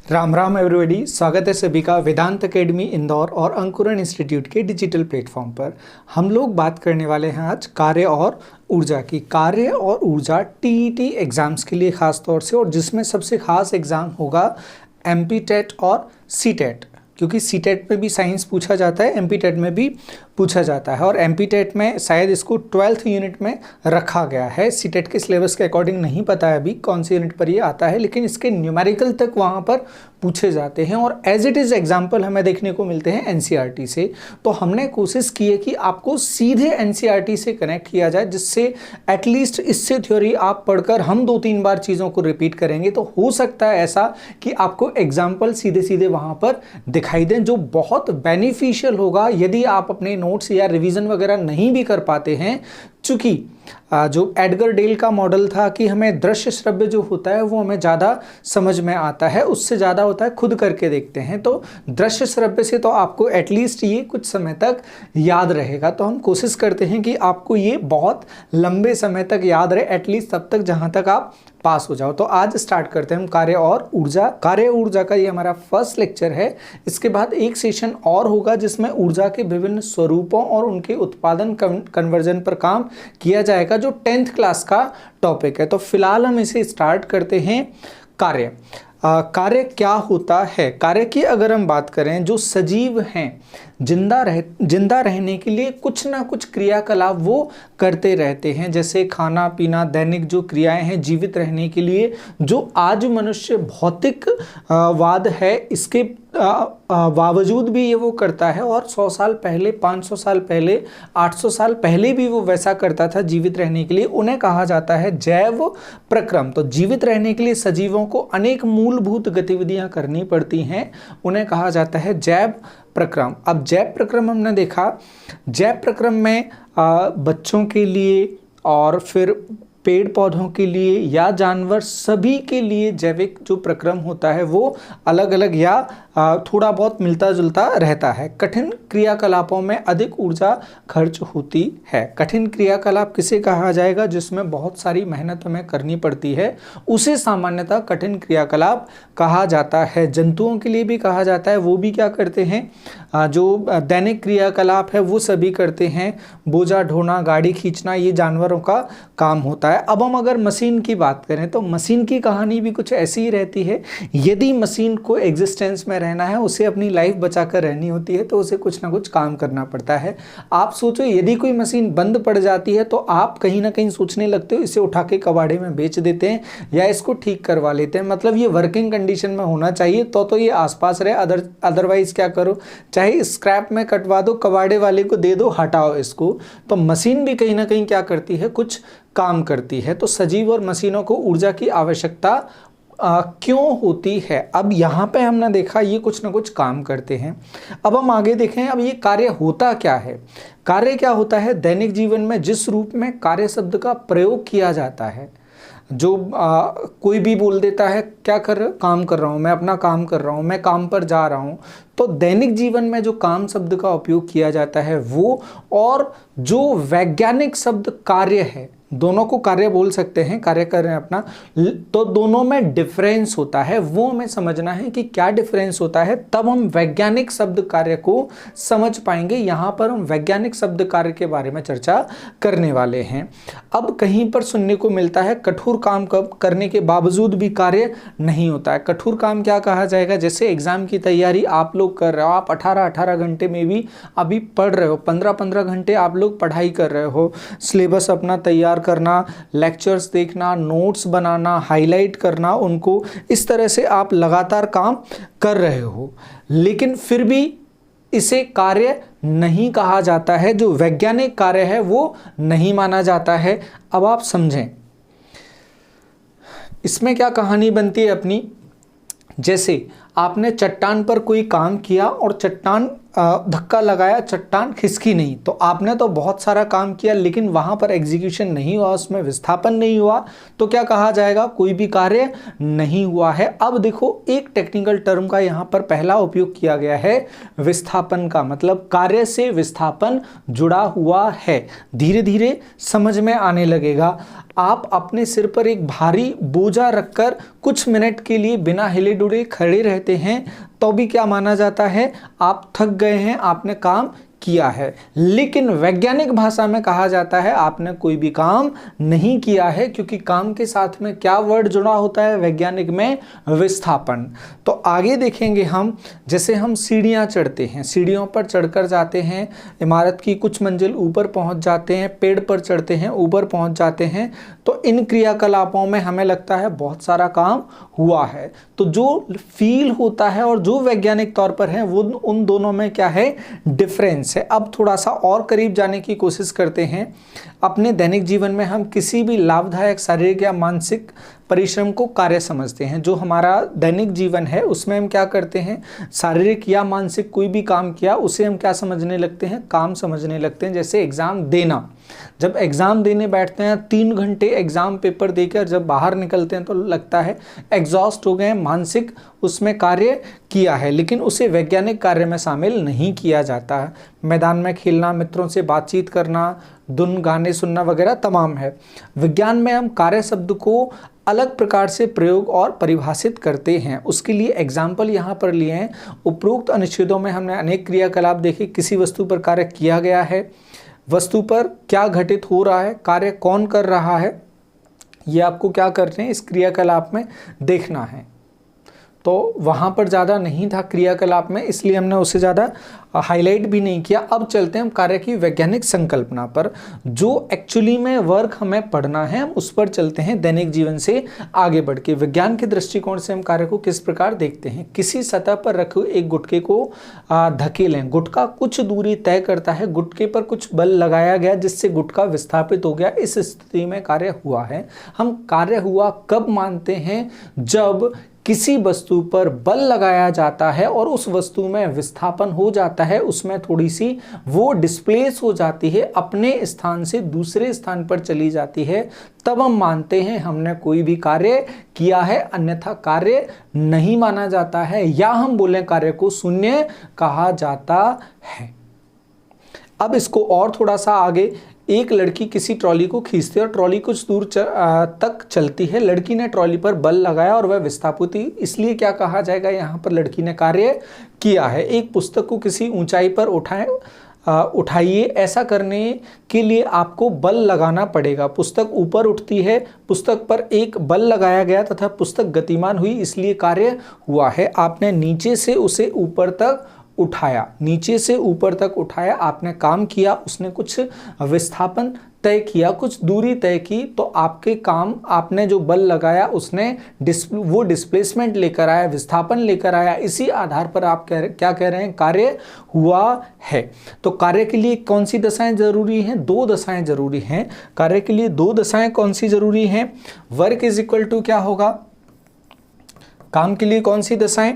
Ram Ram everybody, स्वागत है सभी का वेदांत एकेडमी इंदौर और अंकुरण इंस्टीट्यूट के डिजिटल प्लेटफॉर्म पर। हम लोग बात करने वाले हैं आज कार्य और ऊर्जा की। कार्य और ऊर्जा टीईटी एग्ज़ाम्स के लिए ख़ास तौर से, और जिसमें सबसे ख़ास एग्ज़ाम होगा एमपी टेट और सी टेट, क्योंकि सी टेट में भी साइंस पूछा जाता है, एमपी टेट में भी पूछा जाता है। और एमपी टेट में शायद इसको 12th यूनिट में रखा गया है। सी टेट के सिलेबस के अकॉर्डिंग नहीं पता है अभी कौन सी यूनिट पर ये आता है, लेकिन इसके न्यूमेरिकल तक वहाँ पर पूछे जाते हैं और एज इट इज़ एग्जाम्पल हमें देखने को मिलते हैं एनसीईआरटी से। तो हमने कोशिश की है कि आपको सीधे एनसीईआरटी से कनेक्ट किया जाए, जिससे एटलीस्ट इससे थ्योरी आप पढ़कर हम 2-3 बार चीज़ों को रिपीट करेंगे तो हो सकता है ऐसा कि आपको एग्जाम्पल सीधे सीधे वहाँ पर दिखाई दें, जो बहुत बेनिफिशियल होगा यदि आप अपने नोट्स या रिवीजन वगैरह नहीं भी कर पाते हैं। चूंकि जो एडगर डेल का मॉडल था कि हमें दृश्य श्रव्य जो होता है वो हमें ज़्यादा समझ में आता है, उससे ज़्यादा होता है खुद करके देखते हैं। तो दृश्य श्रव्य से तो आपको एटलीस्ट ये कुछ समय तक याद रहेगा। तो हम कोशिश करते हैं कि आपको ये बहुत लंबे समय तक याद रहे, एटलीस्ट तब तक जहाँ तक आप पास हो जाओ। तो आज स्टार्ट करते हैं हम कार्य और ऊर्जा। कार्य ऊर्जा का ये हमारा फर्स्ट लेक्चर है। इसके बाद एक सेशन और होगा जिसमें ऊर्जा के विभिन्न स्वरूपों और उनके उत्पादन कन्वर्जन पर काम किया जाएगा, जो 10th क्लास का टॉपिक है। तो फिलहाल हम इसे स्टार्ट करते हैं। कार्य कार्य क्या होता है? कार्य की अगर हम बात करें, जो सजीव हैं, जिंदा रहने के लिए कुछ ना कुछ क्रियाकलाप वो करते रहते हैं, जैसे खाना पीना, दैनिक जो क्रियाएं हैं जीवित रहने के लिए, जो आज मनुष्य भौतिक वाद है इसके बावजूद भी ये वो करता है, और 100 साल पहले, 500 साल पहले, 800 साल पहले भी वो वैसा करता था जीवित रहने के लिए। उन्हें कहा जाता है जैव प्रक्रम। तो जीवित रहने के लिए सजीवों को अनेक मूलभूत गतिविधियां करनी पड़ती हैं, उन्हें कहा जाता है जैव प्रक्रम। अब जैव प्रक्रम हमने देखा, जैव प्रक्रम में बच्चों के लिए और फिर पेड़ पौधों के लिए या जानवर, सभी के लिए जैविक जो प्रक्रम होता है वो अलग अलग या थोड़ा बहुत मिलता जुलता रहता है। कठिन क्रियाकलापों में अधिक ऊर्जा खर्च होती है। कठिन क्रियाकलाप किसे कहा जाएगा? जिसमें बहुत सारी मेहनत हमें करनी पड़ती है, उसे सामान्यतः कठिन क्रियाकलाप कहा जाता है। जंतुओं के लिए भी कहा जाता है, वो भी क्या करते हैं, जो दैनिक क्रियाकलाप है वो सभी करते हैं। बोझा ढोना, गाड़ी खींचना, ये जानवरों का काम होता है। अब हम अगर मशीन की बात करें तो मशीन की कहानी भी कुछ ऐसी ही रहती है। यदि मशीन को एग्जिस्टेंस में रहना है, उसे अपनी लाइफ बचाकर रहनी होती है, तो उसे कुछ ना कुछ काम करना पड़ता है। आप सोचो, यदि कोई मशीन बंद पड़ जाती है तो आप कहीं ना कहीं सोचने लगते हो इसे उठा के कबाड़े में बेच देते हैं या इसको ठीक करवा लेते हैं। मतलब ये वर्किंग कंडीशन में होना चाहिए तो ये आसपास रहे, अदरवाइज क्या करो, चाहे स्क्रैप में कटवा दो, कबाड़े वाले को दे दो, हटाओ इसको। तो मशीन भी कहीं ना कहीं क्या करती है, कुछ काम करती है। तो सजीव और मशीनों को ऊर्जा की आवश्यकता क्यों होती है? अब यहाँ पे हमने देखा ये कुछ ना कुछ काम करते हैं। अब हम आगे देखें, अब ये कार्य होता क्या है? कार्य क्या होता है? दैनिक जीवन में जिस रूप में कार्य शब्द का प्रयोग किया जाता है, जो कोई भी बोल देता है क्या कर रहा, काम कर रहा हूँ, मैं अपना काम कर रहा हूँ, मैं काम पर जा रहा हूँ। तो दैनिक जीवन में जो काम शब्द का उपयोग किया जाता है वो, और जो वैज्ञानिक शब्द कार्य है, दोनों को कार्य बोल सकते हैं, कार्य कर रहे हैं अपना, तो दोनों में डिफरेंस होता है। वो हमें समझना है कि क्या डिफरेंस होता है, तब हम वैज्ञानिक शब्द कार्य को समझ पाएंगे। यहाँ पर हम वैज्ञानिक शब्द कार्य के बारे में चर्चा करने वाले हैं। अब कहीं पर सुनने को मिलता है कठोर काम करने के बावजूद भी कार्य नहीं होता है। कठोर काम क्या कहा जाएगा? जैसे एग्जाम की तैयारी आप लोग कर रहे हो, आप 18-18 घंटे में भी अभी पढ़ रहे हो, 15-15 घंटे आप लोग पढ़ाई कर रहे हो, सिलेबस अपना तैयार करना, लेक्चर्स देखना, नोट्स बनाना, हाईलाइट करना उनको, इस तरह से आप लगातार काम कर रहे हो, लेकिन फिर भी इसे कार्य नहीं कहा जाता है। जो वैज्ञानिक कार्य है वो नहीं माना जाता है। अब आप समझें इसमें क्या कहानी बनती है अपनी। जैसे आपने चट्टान पर कोई काम किया और चट्टान धक्का लगाया, चट्टान खिसकी नहीं, तो आपने तो बहुत सारा काम किया लेकिन वहाँ पर एग्जीक्यूशन नहीं हुआ, उसमें विस्थापन नहीं हुआ, तो क्या कहा जाएगा? कोई भी कार्य नहीं हुआ है। अब देखो, एक टेक्निकल टर्म का यहाँ पर पहला उपयोग किया गया है, विस्थापन का, मतलब कार्य से विस्थापन जुड़ा हुआ है। धीरे धीरे समझ में आने लगेगा। आप अपने सिर पर एक भारी बोझा रखकर कुछ मिनट के लिए बिना हिले डुले खड़े रहते हैं तो भी क्या माना जाता है, आप थक गए हैं, आपने काम किया है। लेकिन वैज्ञानिक भाषा में कहा जाता है आपने कोई भी काम नहीं किया है, क्योंकि काम के साथ में क्या वर्ड जुड़ा होता है वैज्ञानिक में, विस्थापन। तो आगे देखेंगे हम, जैसे हम सीढ़ियां चढ़ते हैं, सीढ़ियों पर चढ़कर जाते हैं, इमारत की कुछ मंजिल ऊपर पहुंच जाते हैं, पेड़ पर चढ़ते हैं, ऊपर पहुंच जाते हैं, तो इन क्रियाकलापों में हमें लगता है बहुत सारा काम हुआ है। तो जो फील होता है और जो वैज्ञानिक तौर पर है वो उन दोनों में क्या है, डिफरेंस है। अब थोड़ा सा और करीब जाने की कोशिश करते हैं। अपने दैनिक जीवन में हम किसी भी लाभदायक शारीरिक या मानसिक परिश्रम को कार्य समझते हैं। जो हमारा दैनिक जीवन है उसमें हम क्या करते हैं, शारीरिक या मानसिक कोई भी काम किया उसे हम क्या समझने लगते हैं, काम समझने लगते हैं। जैसे एग्जाम देना, जब एग्जाम देने बैठते हैं 3 घंटे एग्जाम पेपर देकर जब बाहर निकलते हैं तो लगता है एग्जॉस्ट हो गए, मानसिक उसमें कार्य किया है, लेकिन उसे वैज्ञानिक कार्य में शामिल नहीं किया जाता है। मैदान में खेलना, मित्रों से बातचीत करना, धुन गाने सुनना वगैरह तमाम है। विज्ञान में हम कार्य शब्द को अलग प्रकार से प्रयोग और परिभाषित करते हैं। उसके लिए एग्जाम्पल यहाँ पर लिए हैं। उपरोक्त अनुच्छेदों में हमने अनेक क्रियाकलाप देखे। किसी वस्तु पर कार्य किया गया है, वस्तु पर क्या घटित हो रहा है, कार्य कौन कर रहा है, ये आपको क्या करते हैं इस क्रियाकलाप में देखना है। तो वहाँ पर ज़्यादा नहीं था क्रियाकलाप में, इसलिए हमने उसे ज़्यादा हाईलाइट भी नहीं किया। अब चलते हैं हम कार्य की वैज्ञानिक संकल्पना पर। जो एक्चुअली में वर्क हमें पढ़ना है हम उस पर चलते हैं दैनिक जीवन से आगे बढ़ के। विज्ञान के दृष्टिकोण से हम कार्य को किस प्रकार देखते हैं। किसी सतह पर रखे एक गुटके को धकेलें, गुटका कुछ दूरी तय करता है, गुटके पर कुछ बल लगाया गया जिससे गुटका विस्थापित हो गया, इस स्थिति में कार्य हुआ है। हम कार्य हुआ कब मानते हैं, जब किसी वस्तु पर बल लगाया जाता है और उस वस्तु में विस्थापन हो जाता है, उसमें थोड़ी सी वो डिस्प्लेस हो जाती है, अपने स्थान से दूसरे स्थान पर चली जाती है, तब हम मानते हैं हमने कोई भी कार्य किया है, अन्यथा कार्य नहीं माना जाता है, या हम बोलें कार्य को शून्य कहा जाता है। अब इसको और थोड़ा सा आगे, एक लड़की किसी ट्रॉली को खींचती है और ट्रॉली कुछ दूर तक चलती है। लड़की ने ट्रॉली पर बल लगाया और वह विस्थापित हुई, इसलिए क्या कहा जाएगा, यहाँ पर लड़की ने कार्य किया है। एक पुस्तक को किसी ऊंचाई पर उठाइए, ऐसा करने के लिए आपको बल लगाना पड़ेगा। पुस्तक ऊपर उठती है, पुस्तक पर एक बल लगाया गया तथा पुस्तक गतिमान हुई, इसलिए कार्य हुआ है। आपने नीचे से उसे ऊपर तक उठाया, नीचे से ऊपर तक उठाया, आपने काम किया, उसने कुछ विस्थापन तय किया, कुछ दूरी तय की, तो आपके काम, आपने जो बल लगाया उसने वो डिस्प्लेसमेंट लेकर आया, विस्थापन लेकर आया, इसी आधार पर आप क्या कह रहे हैं, कार्य हुआ है। तो कार्य के लिए कौन सी दशाएं जरूरी हैं, 2 दशाएं जरूरी हैं। कार्य के लिए 2 दशाएं कौन सी जरूरी हैं, वर्क इज इक्वल टू क्या होगा, काम के लिए कौन सी दशाएं,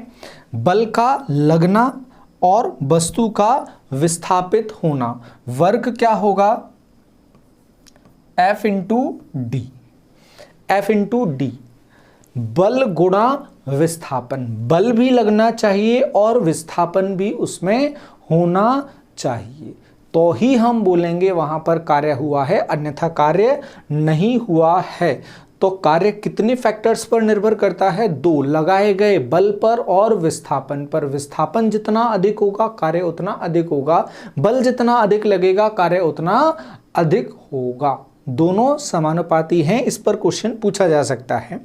बल का लगना और वस्तु का विस्थापित होना। वर्क क्या होगा, F into D, F into D, बल गुणा विस्थापन। बल भी लगना चाहिए और विस्थापन भी उसमें होना चाहिए, तो ही हम बोलेंगे वहां पर कार्य हुआ है, अन्यथा कार्य नहीं हुआ है। तो कार्य कितने फैक्टर्स पर निर्भर करता है, 2, लगाए गए बल पर और विस्थापन पर। विस्थापन जितना अधिक होगा कार्य उतना अधिक होगा, बल जितना अधिक लगेगा कार्य उतना अधिक होगा। दोनों समानुपाती हैं, इस पर क्वेश्चन पूछा जा सकता है।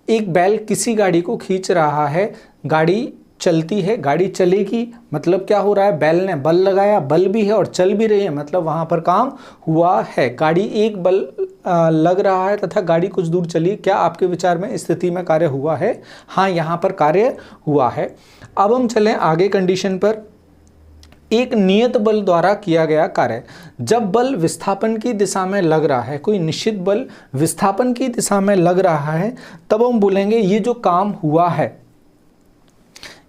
एक बैल किसी गाड़ी को खींच रहा है, गाड़ी चलती है, गाड़ी चलेगी, मतलब क्या हो रहा है, बैल ने बल लगाया, बल भी है और चल भी रही है, मतलब वहां पर काम हुआ है। गाड़ी एक बल लग रहा है तथा गाड़ी कुछ दूर चली, क्या आपके विचार में स्थिति में कार्य हुआ है, हाँ यहाँ पर कार्य हुआ है। अब हम चलें आगे कंडीशन पर। एक नियत बल द्वारा किया गया कार्य, जब बल विस्थापन की दिशा में लग रहा है, कोई निश्चित बल विस्थापन की दिशा में लग रहा है, तब हम बोलेंगे ये जो काम हुआ है,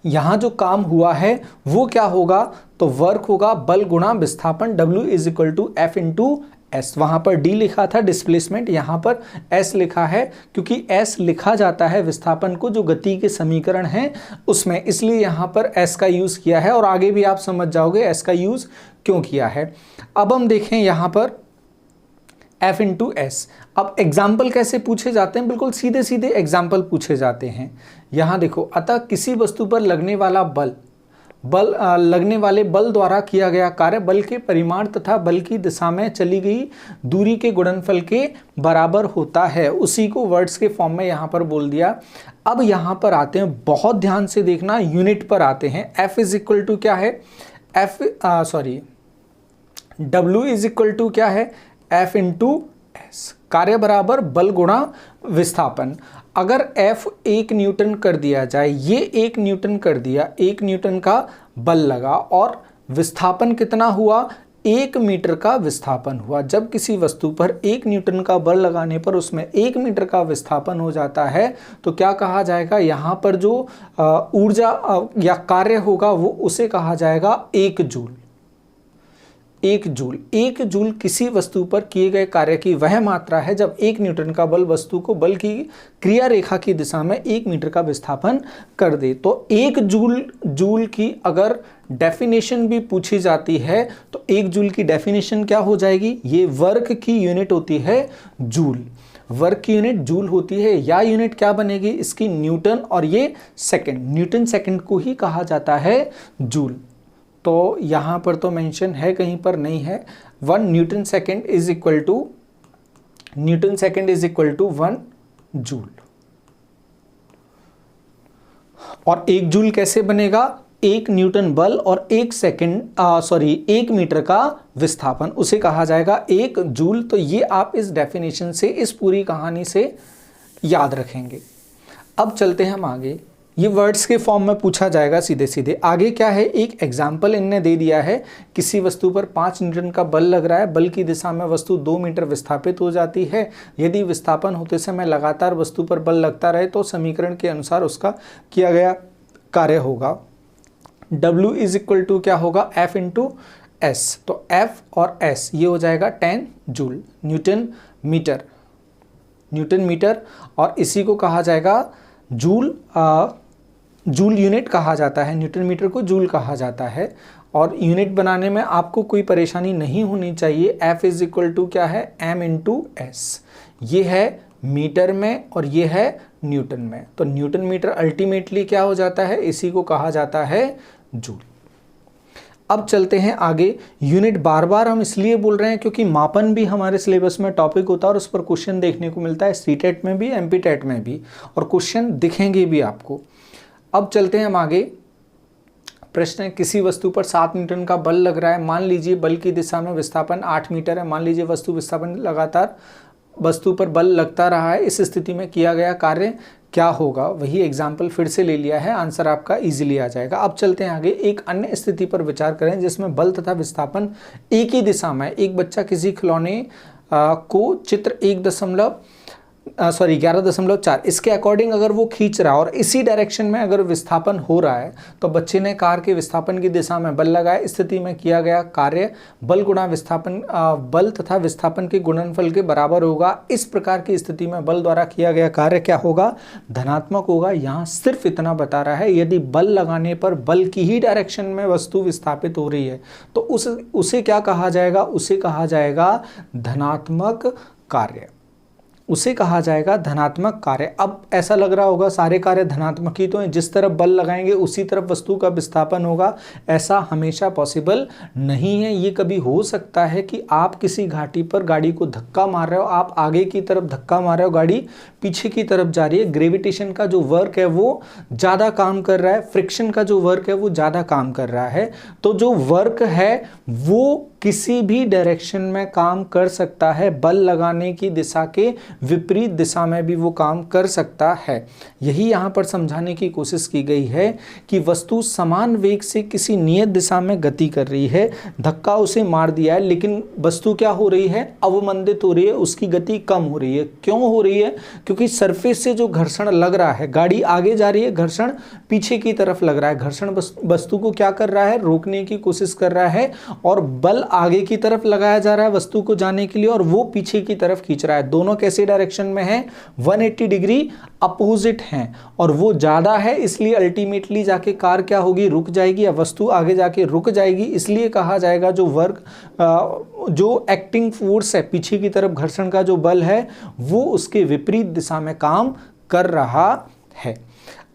यहां जो काम हुआ है वो क्या होगा, तो वर्क होगा बल गुणा विस्थापन, W is equal to F into S। वहां पर D लिखा था डिस्प्लेसमेंट, यहां पर S लिखा है क्योंकि S लिखा जाता है विस्थापन को जो गति के समीकरण है उसमें, इसलिए यहां पर S का यूज किया है और आगे भी आप समझ जाओगे S का यूज क्यों किया है। अब हम देखें यहां पर F इंटू एस। अब एग्जाम्पल कैसे पूछे जाते हैं, बिल्कुल सीधे सीधे एग्जाम्पल पूछे जाते हैं। यहाँ देखो, अतः किसी वस्तु पर लगने वाला लगने वाले बल द्वारा किया गया कार्य बल के परिमाण तथा बल की दिशा में चली गई दूरी के गुणनफल के बराबर होता है। उसी को वर्ड्स के फॉर्म में यहाँ पर बोल दिया। अब यहाँ पर आते हैं, बहुत ध्यान से देखना, यूनिट पर आते हैं। F इज इक्वल टू क्या है, W इज इक्वल टू क्या है, F इंटू एस। कार्य बराबर बल गुणा विस्थापन। अगर F 1 न्यूटन कर दिया जाए, ये 1 न्यूटन कर दिया, 1 न्यूटन का बल लगा और विस्थापन कितना हुआ, 1 मीटर का विस्थापन हुआ। जब किसी वस्तु पर 1 न्यूटन का बल लगाने पर उसमें 1 मीटर का विस्थापन हो जाता है तो क्या कहा जाएगा, यहाँ पर जो ऊर्जा या कार्य होगा वो उसे कहा जाएगा 1 जूल। 1 जूल किसी वस्तु पर किए गए कार्य की वह मात्रा है जब 1 न्यूटन का बल वस्तु को बल की क्रिया रेखा की दिशा में 1 मीटर का विस्थापन कर दे। तो 1 जूल की अगर डेफिनेशन भी पूछी जाती है तो 1 जूल की डेफिनेशन क्या हो जाएगी, ये वर्क की यूनिट होती है जूल। वर्क की यूनिट जूल होती है, या यूनिट क्या बनेगी इसकी, न्यूटन, और ये सेकंड, न्यूटन सेकंड को ही कहा जाता है जूल। तो यहाँ पर तो मेंशन है, कहीं पर नहीं है। 1 newton second is equal to 1 joule. और 1 जूल कैसे बनेगा, 1 न्यूटन बल और 1 मीटर का विस्थापन, उसे कहा जाएगा 1 जूल। तो ये आप इस डेफिनेशन से, इस पूरी कहानी से याद रखेंगे। अब चलते हैं हम आगे, ये वर्ड्स के फॉर्म में पूछा जाएगा सीधे सीधे। आगे क्या है, एक एग्जाम्पल इनने दे दिया है। किसी वस्तु पर 5 न्यूटन का बल लग रहा है, बल की दिशा में वस्तु 2 मीटर विस्थापित हो जाती है। यदि विस्थापन होते समय लगातार वस्तु पर बल लगता रहे तो समीकरण के अनुसार उसका किया गया कार्य होगा। W इज इक्वल टू क्या होगा, F इंटू एस। तो F और S ये हो जाएगा 10 जूल, न्यूटन मीटर, और इसी को कहा जाएगा जूल। जूल यूनिट कहा जाता है, न्यूटन मीटर को जूल कहा जाता है। और यूनिट बनाने में आपको कोई परेशानी नहीं होनी चाहिए। F इज इक्वल टू क्या है, M इंटू एस। ये है मीटर में और ये है न्यूटन में। तो न्यूटन मीटर अल्टीमेटली क्या हो जाता है, इसी को कहा जाता है जूल। अब चलते हैं आगे। यूनिट बार बार हम इसलिए बोल रहे हैं क्योंकि मापन भी हमारे सिलेबस में टॉपिक होता है और उस पर क्वेश्चन देखने को मिलता है, सीटेट में भी, एमपी टेट में भी, और क्वेश्चन दिखेंगे भी आपको। अब चलते हैं हम आगे। प्रश्न है, किसी वस्तु पर 7 न्यूटन का बल लग रहा है। मान लीजिए बल की दिशा में विस्थापन 8 मीटर है। मान लीजिए विस्थापन लगातार वस्तु पर बल लगता रहा है। इस स्थिति में किया गया कार्य क्या होगा, वही एग्जाम्पल फिर से ले लिया है, आंसर आपका इजीली आ जाएगा। अब चलते हैं आगे। एक अन्य स्थिति पर विचार करें जिसमें बल तथा विस्थापन एक ही दिशा में। एक बच्चा किसी खिलौने को चित्र 11.4 इसके अकॉर्डिंग अगर वो खींच रहा है और इसी डायरेक्शन में अगर विस्थापन हो रहा है तो बच्चे ने कार के विस्थापन की दिशा में बल लगाया। इस स्थिति में किया गया कार्य बल गुणा विस्थापन, बल तथा विस्थापन के गुणनफल के बराबर होगा। इस प्रकार की स्थिति में बल द्वारा किया गया कार्य क्या होगा, धनात्मक होगा। यहाँ सिर्फ इतना बता रहा है, यदि बल लगाने पर बल की ही डायरेक्शन में वस्तु विस्थापित हो रही है तो उसे क्या कहा जाएगा, उसे कहा जाएगा धनात्मक कार्य, उसे कहा जाएगा धनात्मक कार्य। अब ऐसा लग रहा होगा सारे कार्य धनात्मक ही तो हैं, जिस तरफ बल लगाएंगे उसी तरफ वस्तु का विस्थापन होगा। ऐसा हमेशा पॉसिबल नहीं है। ये कभी हो सकता है कि आप किसी घाटी पर गाड़ी को धक्का मार रहे हो, आप आगे की तरफ धक्का मार रहे हो, गाड़ी पीछे की तरफ जा रही है। ग्रेविटेशन का जो वर्क है वो ज़्यादा काम कर रहा है, फ्रिक्शन का जो वर्क है वो ज़्यादा काम कर रहा है। तो जो वर्क है वो किसी भी डायरेक्शन में काम कर सकता है, बल लगाने की दिशा के विपरीत दिशा में भी वो काम कर सकता है। यही यहाँ पर समझाने की कोशिश की गई है कि वस्तु समान वेग से किसी नियत दिशा में गति कर रही है, धक्का उसे मार दिया है, लेकिन वस्तु क्या हो रही है, अवमंदित हो रही है, उसकी गति कम हो रही है। क्यों हो रही है, क्योंकि सरफेस से जो घर्षण लग रहा है, गाड़ी आगे जा रही है, घर्षण पीछे की तरफ लग रहा है। घर्षण वस्तु को क्या कर रहा है, रोकने की कोशिश कर रहा है, और बल आगे की तरफ लगाया जा रहा है वस्तु को जाने के लिए और वो पीछे की तरफ खींच रहा है। दोनों कैसे से डायरेक्शन में है, 180 डिग्री अपोजिट हैं और वो ज़्यादा है, इसलिए अल्टीमेटली जाके कार क्या होगी, रुक जाएगी या वस्तु आगे जाके रुक जाएगी। इसलिए कहा जाएगा जो वर्क जो एक्टिंग फोर्स है, पीछे की तरफ घर्षण का जो बल है, वो उसके विपरीत दिशा में काम कर रहा है।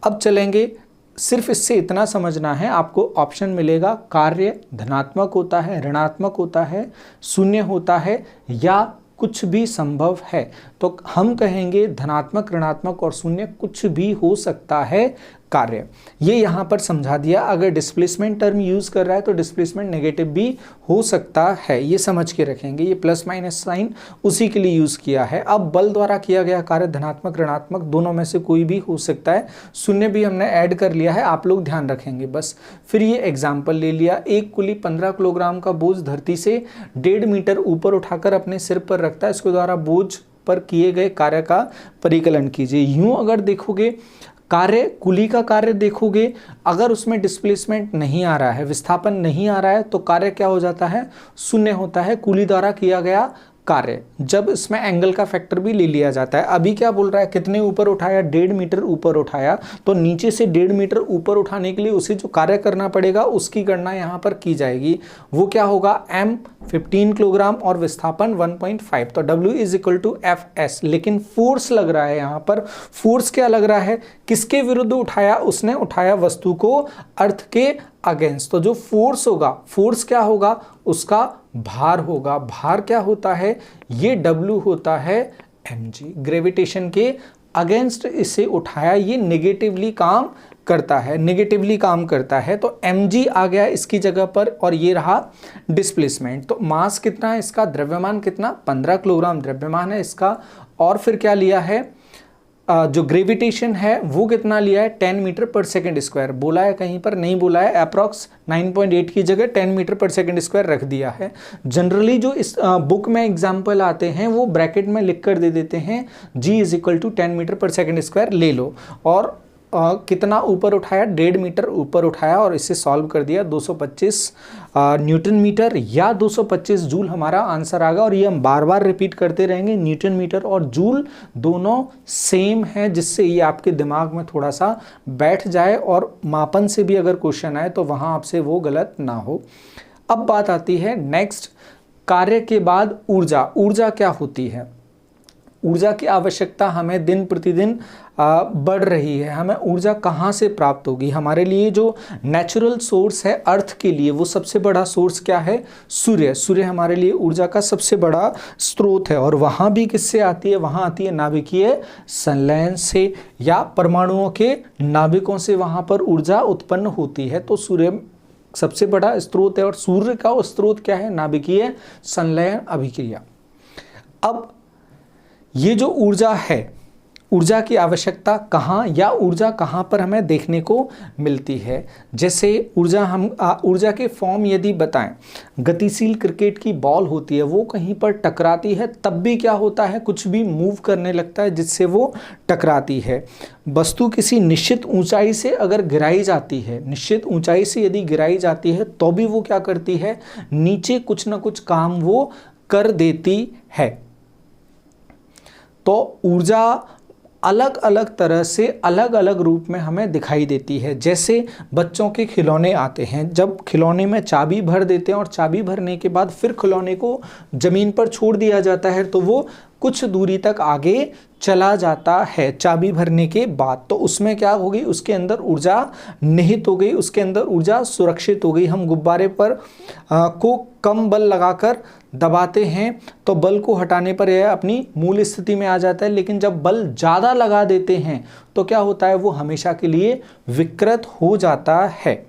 अब चलेंगे, सिर्फ इससे इतना समझना है, आपको ऑप्शन मिलेगा कार्य धनात्मक होता है, ऋणात्मक होता है, शून्य होता है या कुछ भी संभव है। तो हम कहेंगे धनात्मक, ऋणात्मक और शून्य कुछ भी हो सकता है कार्य। ये यहाँ पर समझा दिया। अगर डिस्प्लेसमेंट टर्म यूज कर रहा है तो डिस्प्लेसमेंट नेगेटिव भी हो सकता है, ये समझ के रखेंगे। ये प्लस माइनस साइन उसी के लिए यूज किया है। अब बल द्वारा किया गया कार्य धनात्मक ऋणात्मक दोनों में से कोई भी हो सकता है, शून्य भी हमने ऐड कर लिया है, आप लोग ध्यान रखेंगे बस। फिर ये एग्जाम्पल ले लिया, एक कुली 15 किलोग्राम का बोझ धरती से 1.5 मीटर ऊपर उठाकर अपने सिर पर रखता है, इसके द्वारा बोझ पर किए गए कार्य का परिकलन कीजिए। यूं अगर देखोगे कार्य, कुली का कार्य देखोगे, अगर उसमें डिस्प्लेसमेंट नहीं आ रहा है, विस्थापन नहीं आ रहा है, तो कार्य क्या हो जाता है, शून्य होता है, कुली द्वारा किया गया कार्य। जब इसमें एंगल का फैक्टर भी ले लिया जाता है। अभी क्या बोल रहा है, कितने ऊपर उठाया, 1.5 मीटर ऊपर उठाया, तो नीचे से 1.5 मीटर ऊपर उठाने के लिए उसे जो कार्य करना पड़ेगा उसकी गणना यहाँ पर की जाएगी। वो क्या होगा, m 15 किलोग्राम और विस्थापन 1.5, तो W is equal to Fs। लेकिन फोर्स लग रहा है यहाँ पर, फोर्स क्या लग रहा है, किसके विरुद्ध उठाया, उसने उठाया वस्तु को अर्थ के अगेंस्ट। तो जो फोर्स होगा, फोर्स क्या होगा, उसका भार होगा। भार क्या होता है, ये W होता है mg। ग्रेविटेशन के अगेंस्ट इसे उठाया, ये नेगेटिवली काम करता है, नेगेटिवली काम करता है, तो mg आ गया इसकी जगह पर और ये रहा डिस्प्लेसमेंट। तो मास कितना है इसका, द्रव्यमान कितना, 15 किलोग्राम द्रव्यमान है इसका। और फिर क्या लिया है, जो ग्रेविटेशन है वो कितना लिया है, 10 मीटर पर सेकंड स्क्वायर। बोला है कहीं पर, नहीं बोला है, अप्रॉक्स 9.8 की जगह 10 मीटर पर सेकंड स्क्वायर रख दिया है। जनरली जो इस बुक में एग्जाम्पल आते हैं वो ब्रैकेट में लिख कर दे देते हैं g is equal to 10 metre per second square ले लो, और कितना ऊपर उठाया, 1.5 मीटर ऊपर उठाया और इसे सॉल्व कर दिया, 225 न्यूटन मीटर या 225 जूल हमारा आंसर आ गया। और ये हम बार बार रिपीट करते रहेंगे, न्यूटन मीटर और जूल दोनों सेम है, जिससे ये आपके दिमाग में थोड़ा सा बैठ जाए और मापन से भी अगर क्वेश्चन आए तो वहाँ आपसे वो गलत ना हो। अब बात आती है नेक्स्ट, कार्य के बाद ऊर्जा। ऊर्जा क्या होती है, ऊर्जा की आवश्यकता हमें दिन प्रतिदिन बढ़ रही है। हमें ऊर्जा कहाँ से प्राप्त होगी, हमारे लिए जो नेचुरल सोर्स है अर्थ के लिए, वो सबसे बड़ा सोर्स क्या है, सूर्य। सूर्य हमारे लिए ऊर्जा का सबसे बड़ा स्रोत है। और वहाँ भी किससे आती है, वहाँ आती है नाभिकीय संलयन से या परमाणुओं के नाभिकों से वहाँ पर ऊर्जा उत्पन्न होती है। तो सूर्य सबसे बड़ा स्रोत है और सूर्य का स्रोत क्या है, नाभिकीय संलयन अभिक्रिया। अब ये जो ऊर्जा है, ऊर्जा की आवश्यकता कहाँ या ऊर्जा कहाँ पर हमें देखने को मिलती है। जैसे ऊर्जा के फॉर्म यदि बताएं, गतिशील क्रिकेट की बॉल होती है, वो कहीं पर टकराती है, तब भी क्या होता है, कुछ भी मूव करने लगता है जिससे वो टकराती है। वस्तु किसी निश्चित ऊंचाई से अगर गिराई जाती है, निश्चित ऊंचाई से यदि गिराई जाती है तो भी वो क्या करती है, नीचे कुछ ना कुछ काम वो कर देती है। तो ऊर्जा अलग अलग तरह से अलग अलग रूप में हमें दिखाई देती है। जैसे बच्चों के खिलौने आते हैं, जब खिलौने में चाबी भर देते हैं और चाबी भरने के बाद फिर खिलौने को ज़मीन पर छोड़ दिया जाता है तो वो कुछ दूरी तक आगे चला जाता है चाबी भरने के बाद। तो उसमें क्या होगी, उसके अंदर ऊर्जा निहित हो गई, उसके अंदर ऊर्जा सुरक्षित हो गई। हम गुब्बारे पर को कम बल लगाकर दबाते हैं तो बल को हटाने पर यह अपनी मूल स्थिति में आ जाता है, लेकिन जब बल ज़्यादा लगा देते हैं तो क्या होता है, वो हमेशा के लिए विकृत हो जाता है,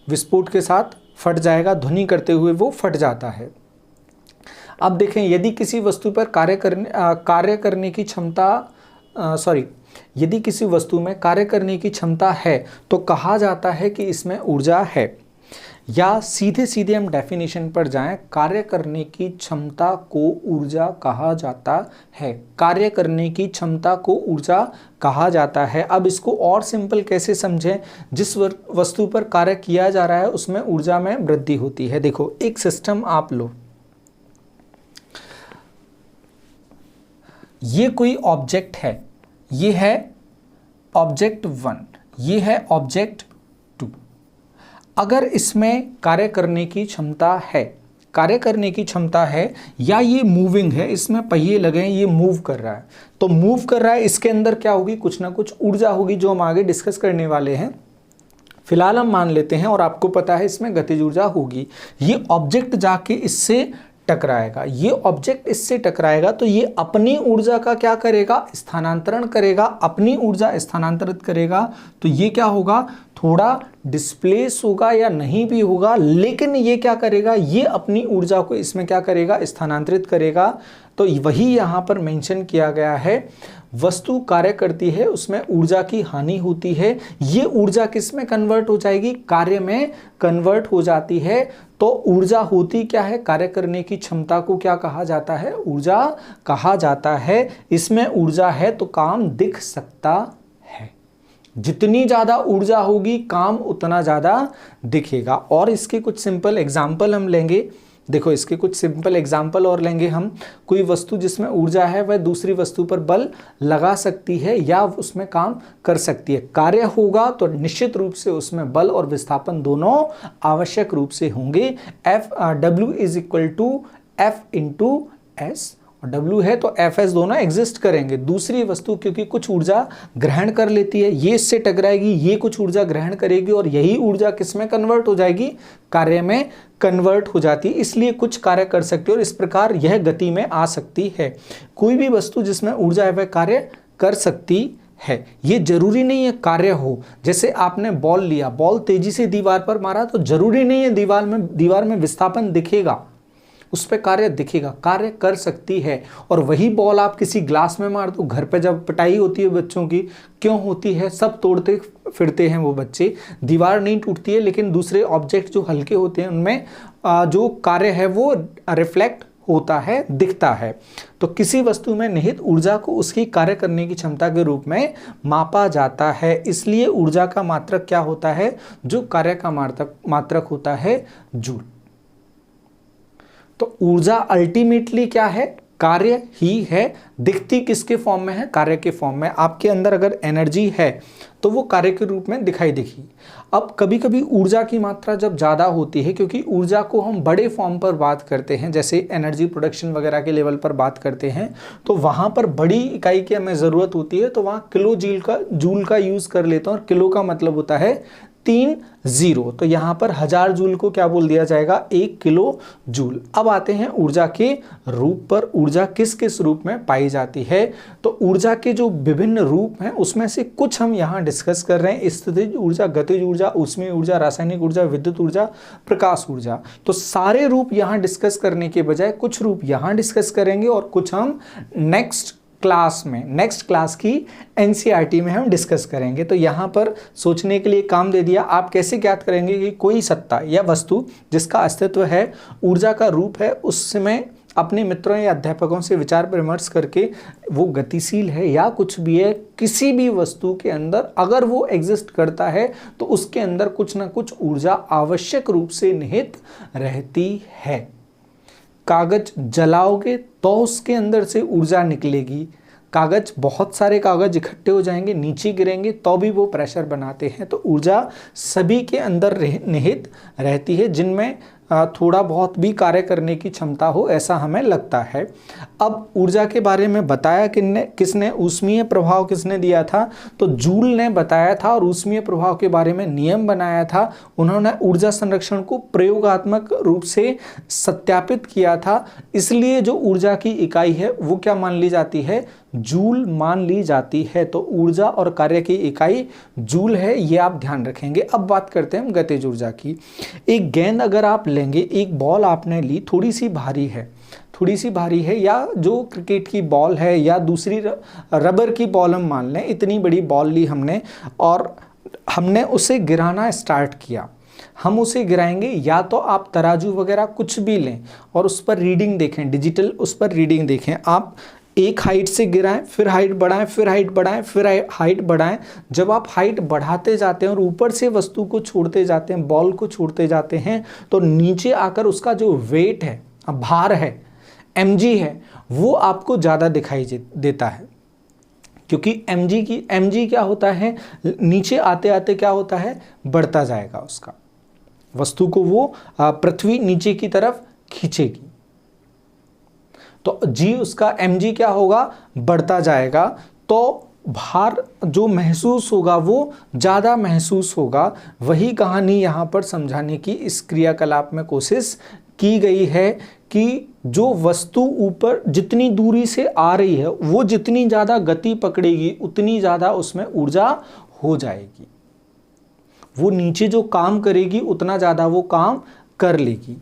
विस्फोट के साथ फट जाएगा, ध्वनि करते हुए वो फट जाता है। अब देखें, यदि किसी वस्तु पर कार्य करने की क्षमता यदि किसी वस्तु में कार्य करने की क्षमता है तो कहा जाता है कि इसमें ऊर्जा है। या सीधे सीधे हम डेफिनेशन पर जाएं, कार्य करने की क्षमता को ऊर्जा कहा जाता है। कार्य करने की क्षमता को ऊर्जा कहा जाता है। अब इसको और सिंपल कैसे समझें, जिस वस्तु पर कार्य किया जा रहा है उसमें ऊर्जा में वृद्धि होती है। देखो, एक सिस्टम आप लो, ये कोई ऑब्जेक्ट है, ये है ऑब्जेक्ट 1, ये है ऑब्जेक्ट 2। अगर इसमें कार्य करने की क्षमता है, कार्य करने की क्षमता है, या ये मूविंग है, इसमें पहिए लगे हैं, ये मूव कर रहा है, तो मूव कर रहा है, इसके अंदर क्या होगी, कुछ ना कुछ ऊर्जा होगी जो हम आगे डिस्कस करने वाले हैं। फिलहाल हम मान लेते हैं और आपको पता है इसमें गतिज ऊर्जा होगी। ये ऑब्जेक्ट जाके इससे टकराएगा, ये ऑब्जेक्ट इससे टकराएगा तो ये अपनी ऊर्जा का क्या करेगा, स्थानांतरण करेगा, अपनी ऊर्जा स्थानांतरित करेगा। तो ये क्या होगा, थोड़ा डिस्प्लेस होगा या नहीं भी होगा, लेकिन ये क्या करेगा, ये अपनी ऊर्जा को इसमें क्या करेगा, स्थानांतरित करेगा। तो वही यहाँ पर मेंशन किया गया है, वस्तु कार्य करती है उसमें ऊर्जा की हानि होती है, ये ऊर्जा किस में कन्वर्ट हो जाएगी, कार्य में कन्वर्ट हो जाती है। तो ऊर्जा होती क्या है, कार्य करने की क्षमता को क्या कहा जाता है, ऊर्जा कहा जाता है। इसमें ऊर्जा है तो काम दिख सकता है, जितनी ज्यादा ऊर्जा होगी काम उतना ज्यादा दिखेगा। और इसके कुछ सिंपल एग्जाम्पल हम लेंगे, देखो इसके कुछ सिंपल एग्जाम्पल और लेंगे हम। कोई वस्तु जिसमें ऊर्जा है वह दूसरी वस्तु पर बल लगा सकती है या उसमें काम कर सकती है। कार्य होगा तो निश्चित रूप से उसमें बल और विस्थापन दोनों आवश्यक रूप से होंगे। W is equal to F into S, W है तो Fs दोनों एग्जिस्ट करेंगे। दूसरी वस्तु क्योंकि कुछ ऊर्जा ग्रहण कर लेती है, ये इससे टकराएगी, ये कुछ ऊर्जा ग्रहण करेगी और यही ऊर्जा किस में कन्वर्ट हो जाएगी, कार्य में कन्वर्ट हो जाती है, इसलिए कुछ कार्य कर सकती है और इस प्रकार यह गति में आ सकती है। कोई भी वस्तु जिसमें ऊर्जा है वह कार्य कर सकती है, ये जरूरी नहीं है कार्य हो। जैसे आपने बॉल लिया, बॉल तेजी से दीवार पर मारा तो जरूरी नहीं है दीवार में विस्थापन दिखेगा, उस पर कार्य दिखेगा, कार्य कर सकती है। और वही बॉल आप किसी ग्लास में मार दो, घर पे जब पिटाई होती है बच्चों की, क्यों होती है, सब तोड़ते फिरते हैं वो बच्चे, दीवार नहीं टूटती है, लेकिन दूसरे ऑब्जेक्ट जो हल्के होते हैं उनमें जो कार्य है वो रिफ्लेक्ट होता है, दिखता है। तो किसी वस्तु में निहित ऊर्जा को उसकी कार्य करने की क्षमता के रूप में मापा जाता है। इसलिए ऊर्जा का मात्रक क्या होता है, जो कार्य का मात्रक होता है, जूल। तो ऊर्जा अल्टीमेटली क्या है, कार्य ही है। दिखती किसके फॉर्म में है, कार्य के फॉर्म में। आपके अंदर अगर एनर्जी है तो वो कार्य के रूप में दिखाई देगी। अब कभी कभी ऊर्जा की मात्रा जब ज़्यादा होती है, क्योंकि ऊर्जा को हम बड़े फॉर्म पर बात करते हैं, जैसे एनर्जी प्रोडक्शन वगैरह के लेवल पर बात करते हैं, तो वहाँ पर बड़ी इकाई की हमें ज़रूरत होती है, तो वहाँ किलो जूल का यूज़ कर लेते हैं। और किलो का मतलब होता है 3 0, तो यहाँ पर 1000 जूल को क्या बोल दिया जाएगा, 1 किलो जूल। अब आते हैं ऊर्जा के रूप पर, ऊर्जा किस किस रूप में पाई जाती है। तो ऊर्जा के जो विभिन्न रूप हैं उसमें से कुछ हम यहाँ डिस्कस कर रहे हैं, स्थितिज ऊर्जा, गतिज ऊर्जा, ऊष्मीय ऊर्जा, रासायनिक ऊर्जा, विद्युत ऊर्जा, प्रकाश ऊर्जा। तो सारे रूप यहाँ डिस्कस करने के बजाय कुछ रूप यहाँ डिस्कस करेंगे और कुछ हम नेक्स्ट क्लास की एनसीईआरटी में हम डिस्कस करेंगे। तो यहाँ पर सोचने के लिए काम दे दिया, आप कैसे ज्ञात करेंगे कि कोई सत्ता या वस्तु जिसका अस्तित्व है, ऊर्जा का रूप है, उसमें अपने मित्रों या अध्यापकों से विचार विमर्श करके वो गतिशील है या कुछ भी है, किसी भी वस्तु के अंदर अगर वो एग्जिस्ट करता है तो उसके अंदर कुछ ना कुछ ऊर्जा आवश्यक रूप से निहित रहती है। कागज जलाओगे तो उसके अंदर से ऊर्जा निकलेगी। कागज, बहुत सारे कागज इकट्ठे हो जाएंगे, नीचे गिरेंगे तो भी वो प्रेशर बनाते हैं। तो ऊर्जा सभी के अंदर निहित रहती है, जिनमें थोड़ा बहुत भी कार्य करने की क्षमता हो, ऐसा हमें लगता है। अब ऊर्जा के बारे में बताया किसने, ऊष्मीय प्रभाव किसने दिया था, तो जूल ने बताया था और ऊष्मीय प्रभाव के बारे में नियम बनाया था। उन्होंने ऊर्जा संरक्षण को प्रयोगात्मक रूप से सत्यापित किया था, इसलिए जो ऊर्जा की इकाई है वो क्या मान ली जाती है, जूल मान ली जाती है। तो ऊर्जा और कार्य की इकाई जूल है, ये आप ध्यान रखेंगे। अब बात करते हैं हम गतिज ऊर्जा की। एक गेंद अगर आप लेंगे, एक बॉल आपने ली, थोड़ी सी भारी है, या जो क्रिकेट की बॉल है या दूसरी रबर की बॉल हम मान लें, इतनी बड़ी बॉल ली हमने और हमने उसे गिराना स्टार्ट किया। हम उसे गिराएंगे, या तो आप तराजू वगैरह कुछ भी लें और उस पर रीडिंग देखें, डिजिटल उस पर रीडिंग देखें। आप एक हाइट से गिराएं, फिर हाइट बढ़ाएं, फिर हाइट बढ़ाएं, फिर हाइट बढ़ाएं। जब आप हाइट बढ़ाते जाते हैं और ऊपर से वस्तु को छोड़ते जाते हैं, बॉल को छोड़ते जाते हैं, तो नीचे आकर उसका जो वेट है, भार है, mg है वो आपको ज़्यादा दिखाई देता है, क्योंकि mg क्या होता है, नीचे आते आते क्या होता है, बढ़ता जाएगा, उसका वस्तु को वो पृथ्वी नीचे की तरफ खींचेगी, तो g उसका mg क्या होगा, बढ़ता जाएगा, तो भार जो महसूस होगा वो ज़्यादा महसूस होगा। वही कहानी यहाँ पर समझाने की इस क्रियाकलाप में कोशिश की गई है कि जो वस्तु ऊपर जितनी दूरी से आ रही है वो जितनी ज़्यादा गति पकड़ेगी उतनी ज़्यादा उसमें ऊर्जा हो जाएगी, वो नीचे जो काम करेगी उतना ज़्यादा वो काम कर लेगी।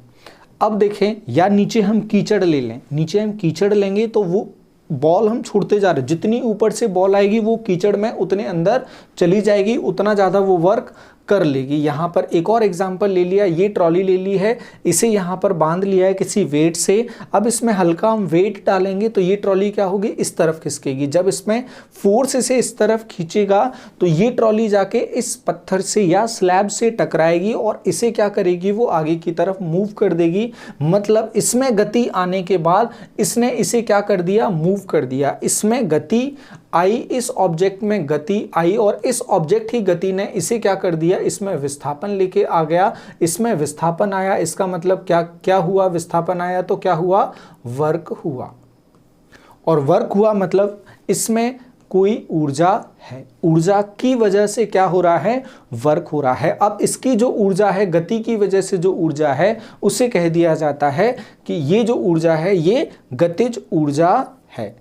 अब देखें, या नीचे हम कीचड़ ले लें, नीचे हम कीचड़ लेंगे तो वो बॉल हम छोड़ते जा रहे हैं, जितनी ऊपर से बॉल आएगी वो कीचड़ में उतने अंदर चली जाएगी, उतना ज़्यादा वो वर्क कर लेगी। यहाँ पर एक और एग्जांपल ले लिया, ये ट्रॉली ले ली है, इसे यहाँ पर बांध लिया है किसी वेट से, अब इसमें हल्का हम वेट डालेंगे तो ये ट्रॉली क्या होगी, इस तरफ खिसकेगी। जब इसमें फोर्स इसे इस तरफ खींचेगा तो ये ट्रॉली जाके इस पत्थर से या स्लैब से टकराएगी और इसे क्या करेगी, वो आगे की तरफ मूव कर देगी। मतलब इसमें गति आने के बाद इसने इसे क्या कर दिया, मूव कर दिया। इसमें गति आई, इस ऑब्जेक्ट में गति आई और इस ऑब्जेक्ट ही गति ने इसे क्या कर दिया, इसमें विस्थापन लेके आ गया। इसमें विस्थापन आया, इसका मतलब क्या क्या हुआ, विस्थापन आया तो क्या हुआ, वर्क हुआ। और वर्क हुआ मतलब इसमें कोई ऊर्जा है, ऊर्जा की वजह से क्या हो रहा है, वर्क हो रहा है। अब इसकी जो ऊर्जा है, गति की वजह से जो ऊर्जा है उसे कह दिया जाता है कि ये जो ऊर्जा है ये गतिज ऊर्जा है।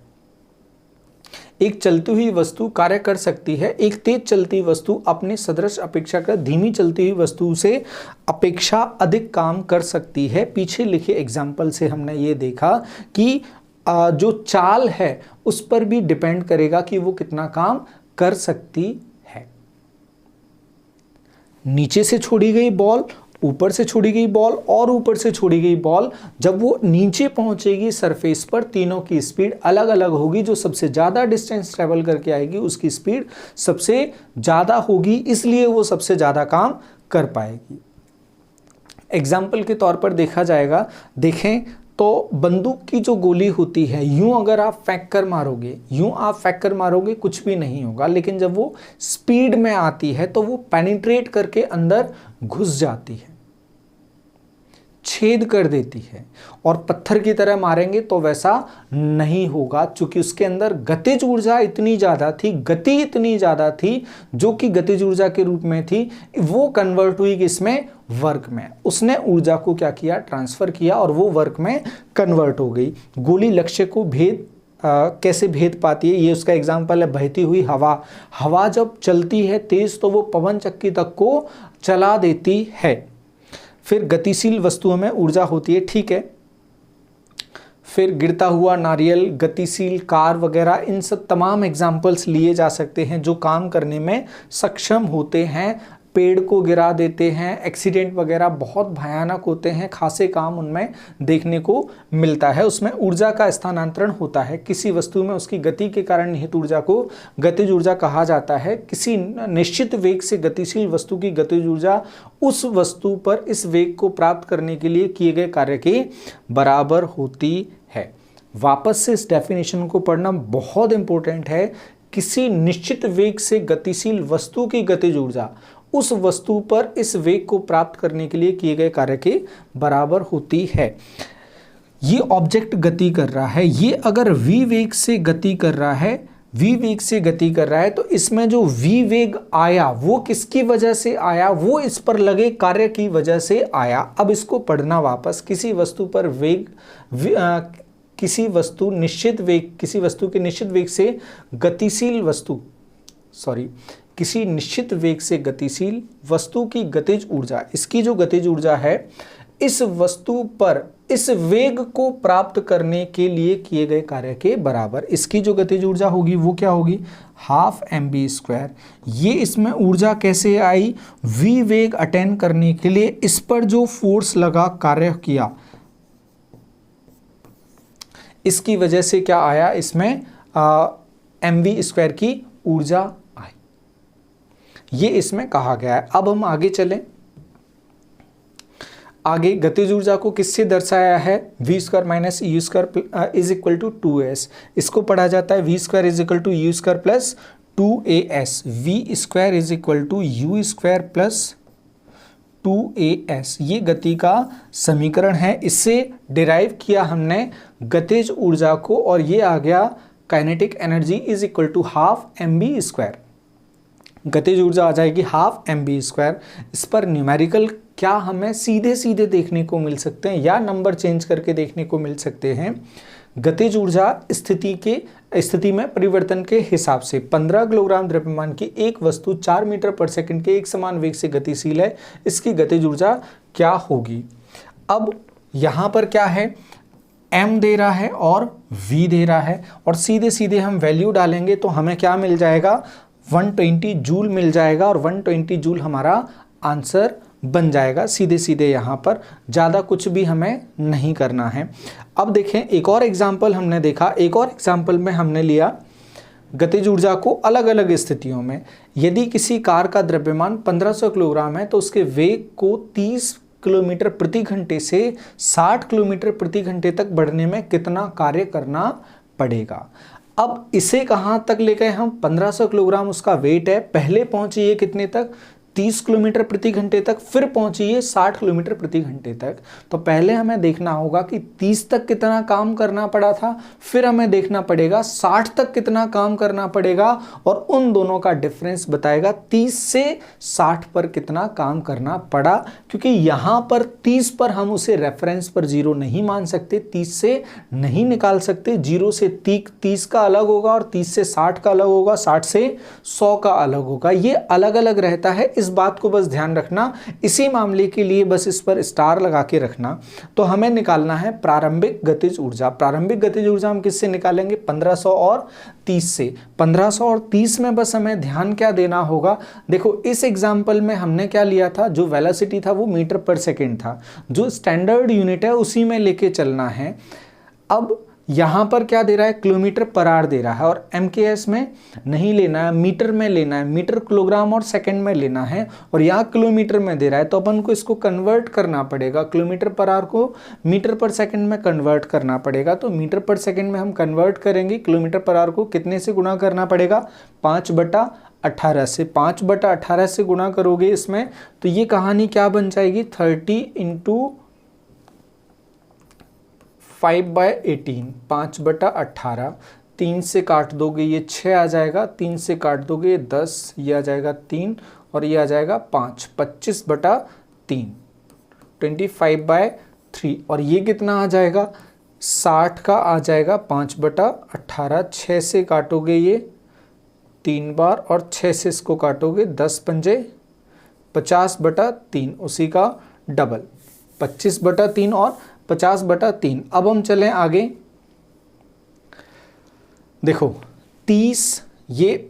एक चलती हुई वस्तु कार्य कर सकती है, एक तेज चलती वस्तु अपने सदृश अपेक्षाकृत धीमी चलती हुई वस्तु से अपेक्षा अधिक काम कर सकती है। पीछे लिखे एग्जाम्पल से हमने ये देखा कि जो चाल है उस पर भी डिपेंड करेगा कि वो कितना काम कर सकती है। नीचे से छोड़ी गई बॉल, ऊपर से छोड़ी गई बॉल और ऊपर से छोड़ी गई बॉल, जब वो नीचे पहुंचेगी सरफेस पर, तीनों की स्पीड अलग अलग होगी। जो सबसे ज़्यादा डिस्टेंस ट्रेवल करके आएगी उसकी स्पीड सबसे ज़्यादा होगी, इसलिए वो सबसे ज़्यादा काम कर पाएगी। एग्जाम्पल के तौर पर देखा जाएगा, देखें तो बंदूक की जो गोली होती है, यूं अगर आप फेंक कर मारोगे, यूं आप फेंक कर मारोगे कुछ भी नहीं होगा, लेकिन जब वो स्पीड में आती है तो वो पेनिट्रेट करके अंदर घुस जाती है, छेद कर देती है। और पत्थर की तरह मारेंगे तो वैसा नहीं होगा, क्योंकि उसके अंदर गतिज ऊर्जा इतनी ज़्यादा थी, गति इतनी ज़्यादा थी, जो कि गतिज ऊर्जा के रूप में थी, वो कन्वर्ट हुई किसमें, वर्क में। उसने ऊर्जा को क्या किया, ट्रांसफर किया और वो वर्क में कन्वर्ट हो गई। गोली लक्ष्य को कैसे भेद पाती है, ये उसका एग्जाम्पल है बहती हुई हवा। हवा जब चलती है तेज तो वो पवन चक्की तक को चला देती है। फिर गतिशील वस्तुओं में ऊर्जा होती है, ठीक है। फिर गिरता हुआ नारियल, गतिशील कार वगैरह, इन सब तमाम एग्जाम्पल्स लिए जा सकते हैं जो काम करने में सक्षम होते हैं। पेड़ को गिरा देते हैं, एक्सीडेंट वगैरह बहुत भयानक होते हैं, खासे काम उनमें देखने को मिलता है। उसमें ऊर्जा का स्थानांतरण होता है, किसी वस्तु में उसकी गति के कारण निहित ऊर्जा को गतिज ऊर्जा कहा जाता है। किसी निश्चित वेग से गतिशील वस्तु की गतिज ऊर्जा उस वस्तु पर इस वेग को प्राप्त करने के लिए किए गए कार्य के बराबर होती है। वापस से इस डेफिनेशन को पढ़ना बहुत इंपॉर्टेंट है। किसी निश्चित वेग से गतिशील वस्तु की गतिज ऊर्जा उस वस्तु पर इस वेग को प्राप्त करने के लिए किए गए कार्य के बराबर होती है। ये ऑब्जेक्ट गति कर रहा है, ये अगर v वेग से गति कर रहा है, v वेग से गति कर रहा है, तो इसमें जो v वेग आया वो किसकी वजह से आया, वो इस पर लगे कार्य की वजह से आया। अब इसको पढ़ना वापस, किसी वस्तु पर वेग किसी वस्तु के निश्चित वेग से गतिशील वस्तु किसी निश्चित वेग से गतिशील वस्तु की गतिज ऊर्जा, इसकी जो गतिज ऊर्जा है इस वस्तु पर इस वेग को प्राप्त करने के लिए किए गए कार्य के बराबर। इसकी जो गतिज ऊर्जा होगी वो क्या होगी, हाफ mv²। ये इसमें ऊर्जा कैसे आई, v वेग अटेन करने के लिए इस पर जो फोर्स लगा, कार्य किया, इसकी वजह से क्या आया, इसमें mv² की ऊर्जा आई, ये इसमें कहा गया है। अब हम आगे चलें। आगे गतिज ऊर्जा को किससे दर्शाया है, V square minus U square is equal to 2s। इसको पढ़ा जाता है V square is equal to U square plus 2as। V square is equal to U square plus 2as। ये गति का समीकरण है, इससे डिराइव किया हमने गतिज ऊर्जा को, और ये आ गया kinetic energy is equal to half mv square. गतिज ऊर्जा आ जाएगी हाफ mv स्क्वायर। इस पर न्यूमेरिकल क्या हमें सीधे सीधे देखने को मिल सकते हैं या नंबर चेंज करके देखने को मिल सकते हैं। गतिज ऊर्जा स्थिति में परिवर्तन के हिसाब से 15 किलोग्राम द्रव्यमान की एक वस्तु 4 मीटर पर सेकंड के एक समान वेग से गतिशील है, इसकी गतिज ऊर्जा क्या होगी। अब यहाँ पर क्या है, m दे रहा है और v दे रहा है, और सीधे सीधे हम वैल्यू डालेंगे तो हमें क्या मिल जाएगा, 120 जूल मिल जाएगा, और 120 जूल हमारा आंसर बन जाएगा। सीधे सीधे यहाँ पर ज़्यादा कुछ भी हमें नहीं करना है। अब देखें एक और एग्जाम्पल हमने देखा, एक और एग्जाम्पल में हमने लिया गतिज ऊर्जा को अलग अलग स्थितियों में। यदि किसी कार का द्रव्यमान 1500 किलोग्राम है तो उसके वेग को 30 किलोमीटर प्रति घंटे से 60 किलोमीटर प्रति घंटे तक बढ़ने में कितना कार्य करना पड़ेगा। अब इसे कहाँ तक ले गए हम, 1500 किलोग्राम उसका वेट है, पहले पहुंचे ये कितने तक, 30 किलोमीटर प्रति घंटे तक, फिर पहुंचिए 60 किलोमीटर प्रति घंटे तक। तो पहले हमें देखना होगा कि 30 तक कितना काम करना पड़ा था, फिर हमें देखना पड़ेगा 60 तक कितना काम करना पड़ेगा, और उन दोनों का डिफरेंस बताएगा 30 से 60 पर कितना काम करना पड़ा। क्योंकि यहाँ पर 30 पर हम उसे रेफरेंस पर 0 नहीं मान सकते, 30 से नहीं निकाल सकते, 0 से 30 का अलग होगा और 30 से 60 का अलग होगा, 60 से 100 का अलग होगा, ये अलग अलग रहता है। इस बात को बस ध्यान रखना, इसी मामले के लिए बस इस पर स्टार लगा के रखना। तो हमें निकालना है प्रारंभिक गतिज ऊर्जा। प्रारंभिक गतिज ऊर्जा हम किससे निकालेंगे, 1500 और 30 से। 1500 और 30 में बस हमें ध्यान क्या देना होगा, देखो इस एग्जाम्पल में हमने क्या लिया था, जो वेलोसिटी था वो मीटर पर सेकेंड था, जो स्टैंडर्ड यूनिट है उसी में लेके चलना है। अब यहाँ पर क्या दे रहा है, किलोमीटर पर आवर दे रहा है, और MKS में नहीं लेना है, मीटर में लेना है, मीटर किलोग्राम और सेकंड में लेना है, और यहाँ किलोमीटर में दे रहा है तो अपन को इसको कन्वर्ट करना पड़ेगा, किलोमीटर पर आवर को मीटर पर सेकंड में कन्वर्ट करना पड़ेगा। तो मीटर पर सेकंड में हम कन्वर्ट करेंगे, किलोमीटर पर आवर को कितने से गुणा करना पड़ेगा, 5/18 से। 5/18 से गुणा करोगे इसमें तो ये कहानी क्या बन जाएगी, 30 × 5/18, 5/18। 3 से काट दोगे ये 6 आ जाएगा, 3 से काट दोगे ये 10, ये आ जाएगा 3 और ये आ जाएगा 5, 25/3, 25/3। और ये कितना आ जाएगा, 60 का आ जाएगा 5/18। 6 से काटोगे ये 3 बार और 6 से इसको काटोगे 10 पंजे 50/3, उसी का डबल 25/3 और 50/3। अब हम चलें आगे, देखो 30 ये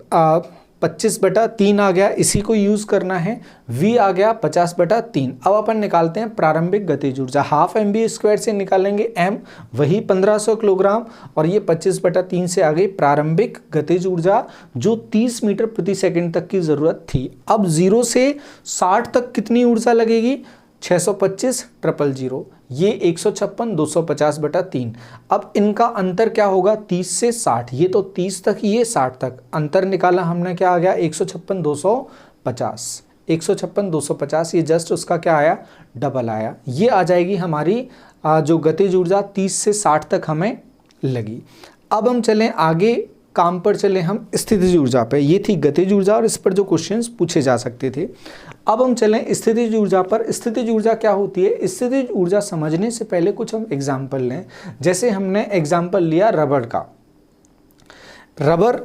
25/3 आ गया, इसी को यूज करना है। v आ गया 50/3। अब अपन निकालते हैं प्रारंभिक गतिज ऊर्जा, हाफ mv स्क्वायर से निकालेंगे m, वही 1500 किलोग्राम, और ये 25/3 से आ गई प्रारंभिक गतिज ऊर्जा जो 30 मीटर प्रति सेकंड तक की जरूरत थी। अब 0 से 60 तक कितनी ऊर्जा लगेगी, 625 000, ये 156 250/3। अब इनका अंतर क्या होगा, 30 से 60, ये तो 30 तक, ये 60 तक, अंतर निकाला हमने, क्या आ गया 156 250, 156 250, ये जस्ट उसका क्या आया, डबल आया। ये आ जाएगी हमारी जो गतिज ऊर्जा 30 से 60 तक हमें लगी। अब हम चलें आगे, काम पर चले हम स्थितिज ऊर्जा पे। ये थी गतिज ऊर्जा और इस पर जो क्वेश्चंस पूछे जा सकते थे। अब हम चलें स्थितिज ऊर्जा पर। स्थितिज ऊर्जा क्या होती है, स्थितिज ऊर्जा समझने से पहले कुछ हम एग्जाम्पल लें। जैसे हमने एग्जाम्पल लिया रबड़ का, रबड़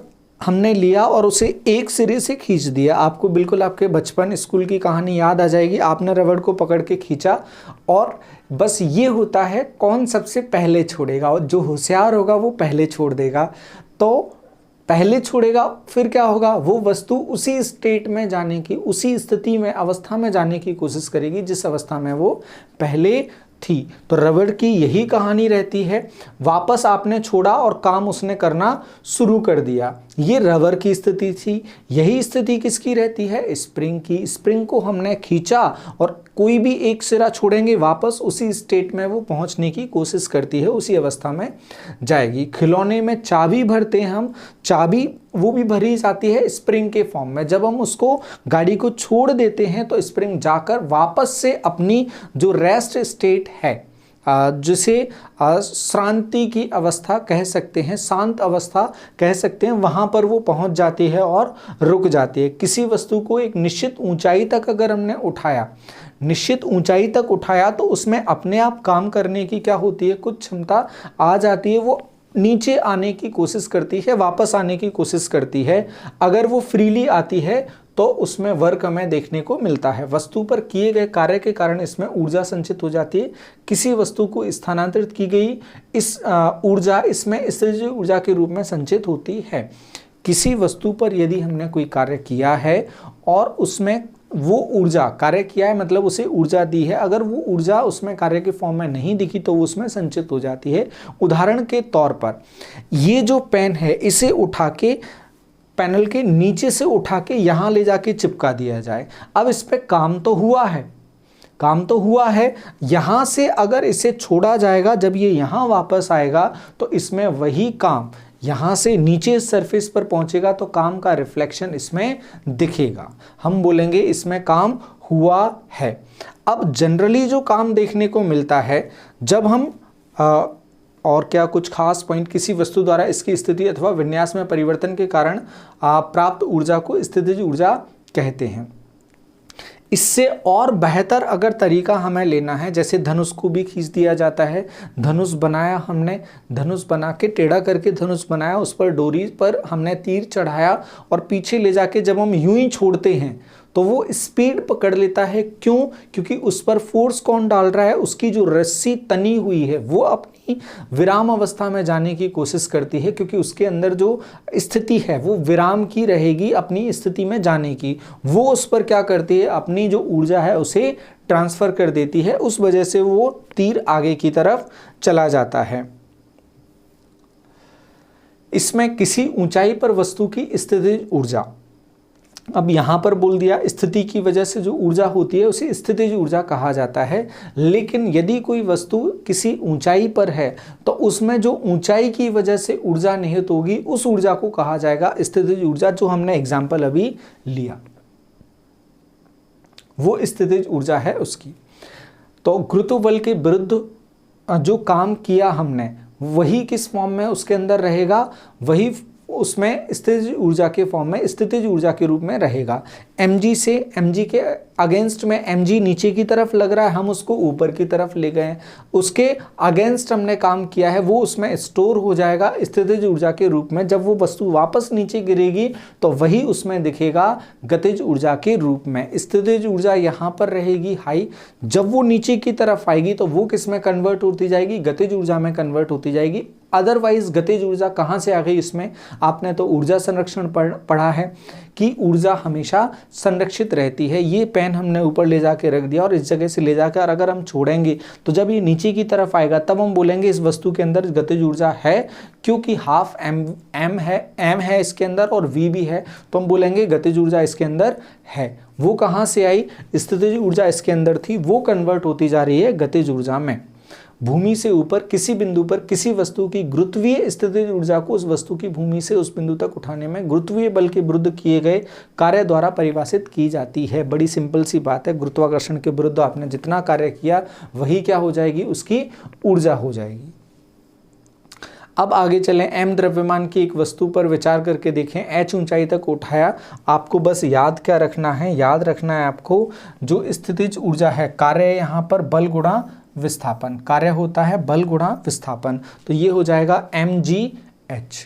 हमने लिया और उसे एक सिरे से खींच दिया। आपको बिल्कुल आपके बचपन स्कूल की कहानी याद आ जाएगी। आपने रबड़ को पकड़ के खींचा और बस ये होता है कौन सबसे पहले छोड़ेगा, और जो होशियार होगा वो पहले छोड़ देगा। तो पहले छोड़ेगा, फिर क्या होगा, वो वस्तु उसी स्टेट में जाने की, उसी स्थिति में, अवस्था में जाने की कोशिश करेगी जिस अवस्था में वो पहले थी। तो रबड़ की यही कहानी रहती है, वापस आपने छोड़ा और काम उसने करना शुरू कर दिया। ये रबड़ की स्थिति थी। यही स्थिति किसकी रहती है? स्प्रिंग की। स्प्रिंग को हमने खींचा और कोई भी एक सिरा छोड़ेंगे, वापस उसी स्टेट में वो पहुंचने की कोशिश करती है, उसी अवस्था में जाएगी। खिलौने में चाबी भरते हैं हम, चाबी वो भी भरी जाती है स्प्रिंग के फॉर्म में। जब हम उसको गाड़ी को छोड़ देते हैं तो स्प्रिंग जाकर वापस से अपनी जो रेस्ट स्टेट है, जिसे शांति की अवस्था कह सकते हैं, शांत अवस्था कह सकते हैं, वहां पर वो पहुंच जाती है और रुक जाती है। किसी वस्तु को एक निश्चित ऊंचाई तक अगर हमने उठाया, निश्चित ऊंचाई तक उठाया, तो उसमें अपने आप काम करने की क्या होती है, कुछ क्षमता आ जाती है। वो नीचे आने की कोशिश करती है, वापस आने की कोशिश करती है। अगर वो फ्रीली आती है तो उसमें वर्क हमें देखने को मिलता है। वस्तु पर किए गए कार्य के कारण इसमें ऊर्जा संचित हो जाती है। किसी वस्तु को स्थानांतरित की गई इस ऊर्जा इसमें स्थितिज ऊर्जा के रूप में संचित होती है। किसी वस्तु पर यदि हमने कोई कार्य किया है और उसमें वो ऊर्जा, कार्य किया है मतलब उसे ऊर्जा दी है, अगर वो ऊर्जा उसमें कार्य के फॉर्म में नहीं दिखी तो वो उसमें संचित हो जाती है। उदाहरण के तौर पर ये जो पेन है, इसे उठा के पैनल के नीचे से उठा के यहाँ ले जाके चिपका दिया जाए। अब इस पे काम तो हुआ है, काम तो हुआ है। यहाँ से अगर इसे छोड़ा जाएगा, जब ये यहाँ वापस आएगा तो इसमें वही काम यहाँ से नीचे सरफेस पर पहुँचेगा तो काम का रिफ्लेक्शन इसमें दिखेगा। हम बोलेंगे इसमें काम हुआ है। अब जनरली जो काम देखने को मिलता है, जब हम और क्या कुछ खास पॉइंट, किसी वस्तु द्वारा इसकी स्थिति अथवा विन्यास में परिवर्तन के कारण प्राप्त ऊर्जा को स्थितिज ऊर्जा कहते हैं। इससे और बेहतर अगर तरीका हमें लेना है, जैसे धनुष को भी खींच दिया जाता है। धनुष बनाया हमने, धनुष बना के टेढ़ा करके धनुष बनाया, उस पर डोरी पर हमने तीर चढ़ाया और पीछे ले जाके जब हम यूं ही छोड़ते हैं तो वो स्पीड पकड़ लेता है। क्यों? क्योंकि उस पर फोर्स कौन डाल रहा है? उसकी जो रस्सी तनी हुई है वो अपनी विराम अवस्था में जाने की कोशिश करती है, क्योंकि उसके अंदर जो स्थिति है वो विराम की रहेगी, अपनी स्थिति में जाने की। वो उस पर क्या करती है? अपनी जो ऊर्जा है उसे ट्रांसफर कर देती है। उस वजह से वो तीर आगे की तरफ चला जाता है। इसमें किसी ऊंचाई पर वस्तु की स्थितिज ऊर्जा, अब यहाँ पर बोल दिया स्थिति की वजह से जो ऊर्जा होती है उसे स्थितिज ऊर्जा कहा जाता है। लेकिन यदि कोई वस्तु किसी ऊंचाई पर है तो उसमें जो ऊंचाई की वजह से ऊर्जा निहित होगी उस ऊर्जा को कहा जाएगा स्थितिज ऊर्जा। जो हमने एग्जाम्पल अभी लिया वो स्थितिज ऊर्जा है उसकी। तो गुरुत्व बल के विरुद्ध जो काम किया हमने वही किस फॉर्म में उसके अंदर रहेगा, वही उसमें स्थितिज ऊर्जा के फॉर्म में स्थितिज ऊर्जा के रूप में रहेगा। mg से mg के अगेंस्ट में mg नीचे की तरफ लग रहा है, हम उसको ऊपर की तरफ ले गए, उसके अगेंस्ट हमने काम किया है, वो उसमें स्टोर हो जाएगा स्थितिज ऊर्जा के रूप में। जब वो वस्तु वापस नीचे गिरेगी तो वही उसमें दिखेगा गतिज ऊर्जा के रूप में। स्थितिज ऊर्जा यहाँ पर रहेगी हाई, जब वो नीचे की तरफ आएगी तो वो किस में कन्वर्ट होती जाएगी? गतिज ऊर्जा में कन्वर्ट होती जाएगी। अदरवाइज गतिज ऊर्जा कहाँ से आ गई इसमें? आपने तो ऊर्जा संरक्षण पढ़ा है कि ऊर्जा हमेशा संरक्षित रहती है। ये पेन हमने ऊपर ले जाके रख दिया और इस जगह से ले जाकर अगर हम छोड़ेंगे तो जब ये नीचे की तरफ आएगा तब हम बोलेंगे इस वस्तु के अंदर गतिज ऊर्जा है, क्योंकि हाफ m है इसके अंदर और v भी है, तो हम बोलेंगे गतिज ऊर्जा इसके अंदर है। वो कहाँ से आई? स्थितिज ऊर्जा इसके अंदर थी, वो कन्वर्ट होती जा रही है गतिज ऊर्जा में। भूमि से ऊपर किसी बिंदु पर किसी वस्तु की गुरुत्वीय स्थितिज ऊर्जा को उस वस्तु की भूमि से उस बिंदु तक उठाने में गुरुत्वीय बल के विरुद्ध किए गए कार्य द्वारा परिभाषित की जाती है। बड़ी सिंपल सी बात है, गुरुत्वाकर्षण के विरुद्ध आपने जितना कार्य किया वही क्या हो जाएगी? उसकी ऊर्जा हो जाएगी। अब आगे चलें, m द्रव्यमान की एक वस्तु पर विचार करके देखें। h ऊंचाई तक उठाया, आपको बस याद क्या रखना है? याद रखना है आपको जो स्थितिज ऊर्जा है, कार्य यहाँ पर बल गुणा विस्थापन, कार्य होता है बल गुणा विस्थापन, तो ये हो जाएगा mgh।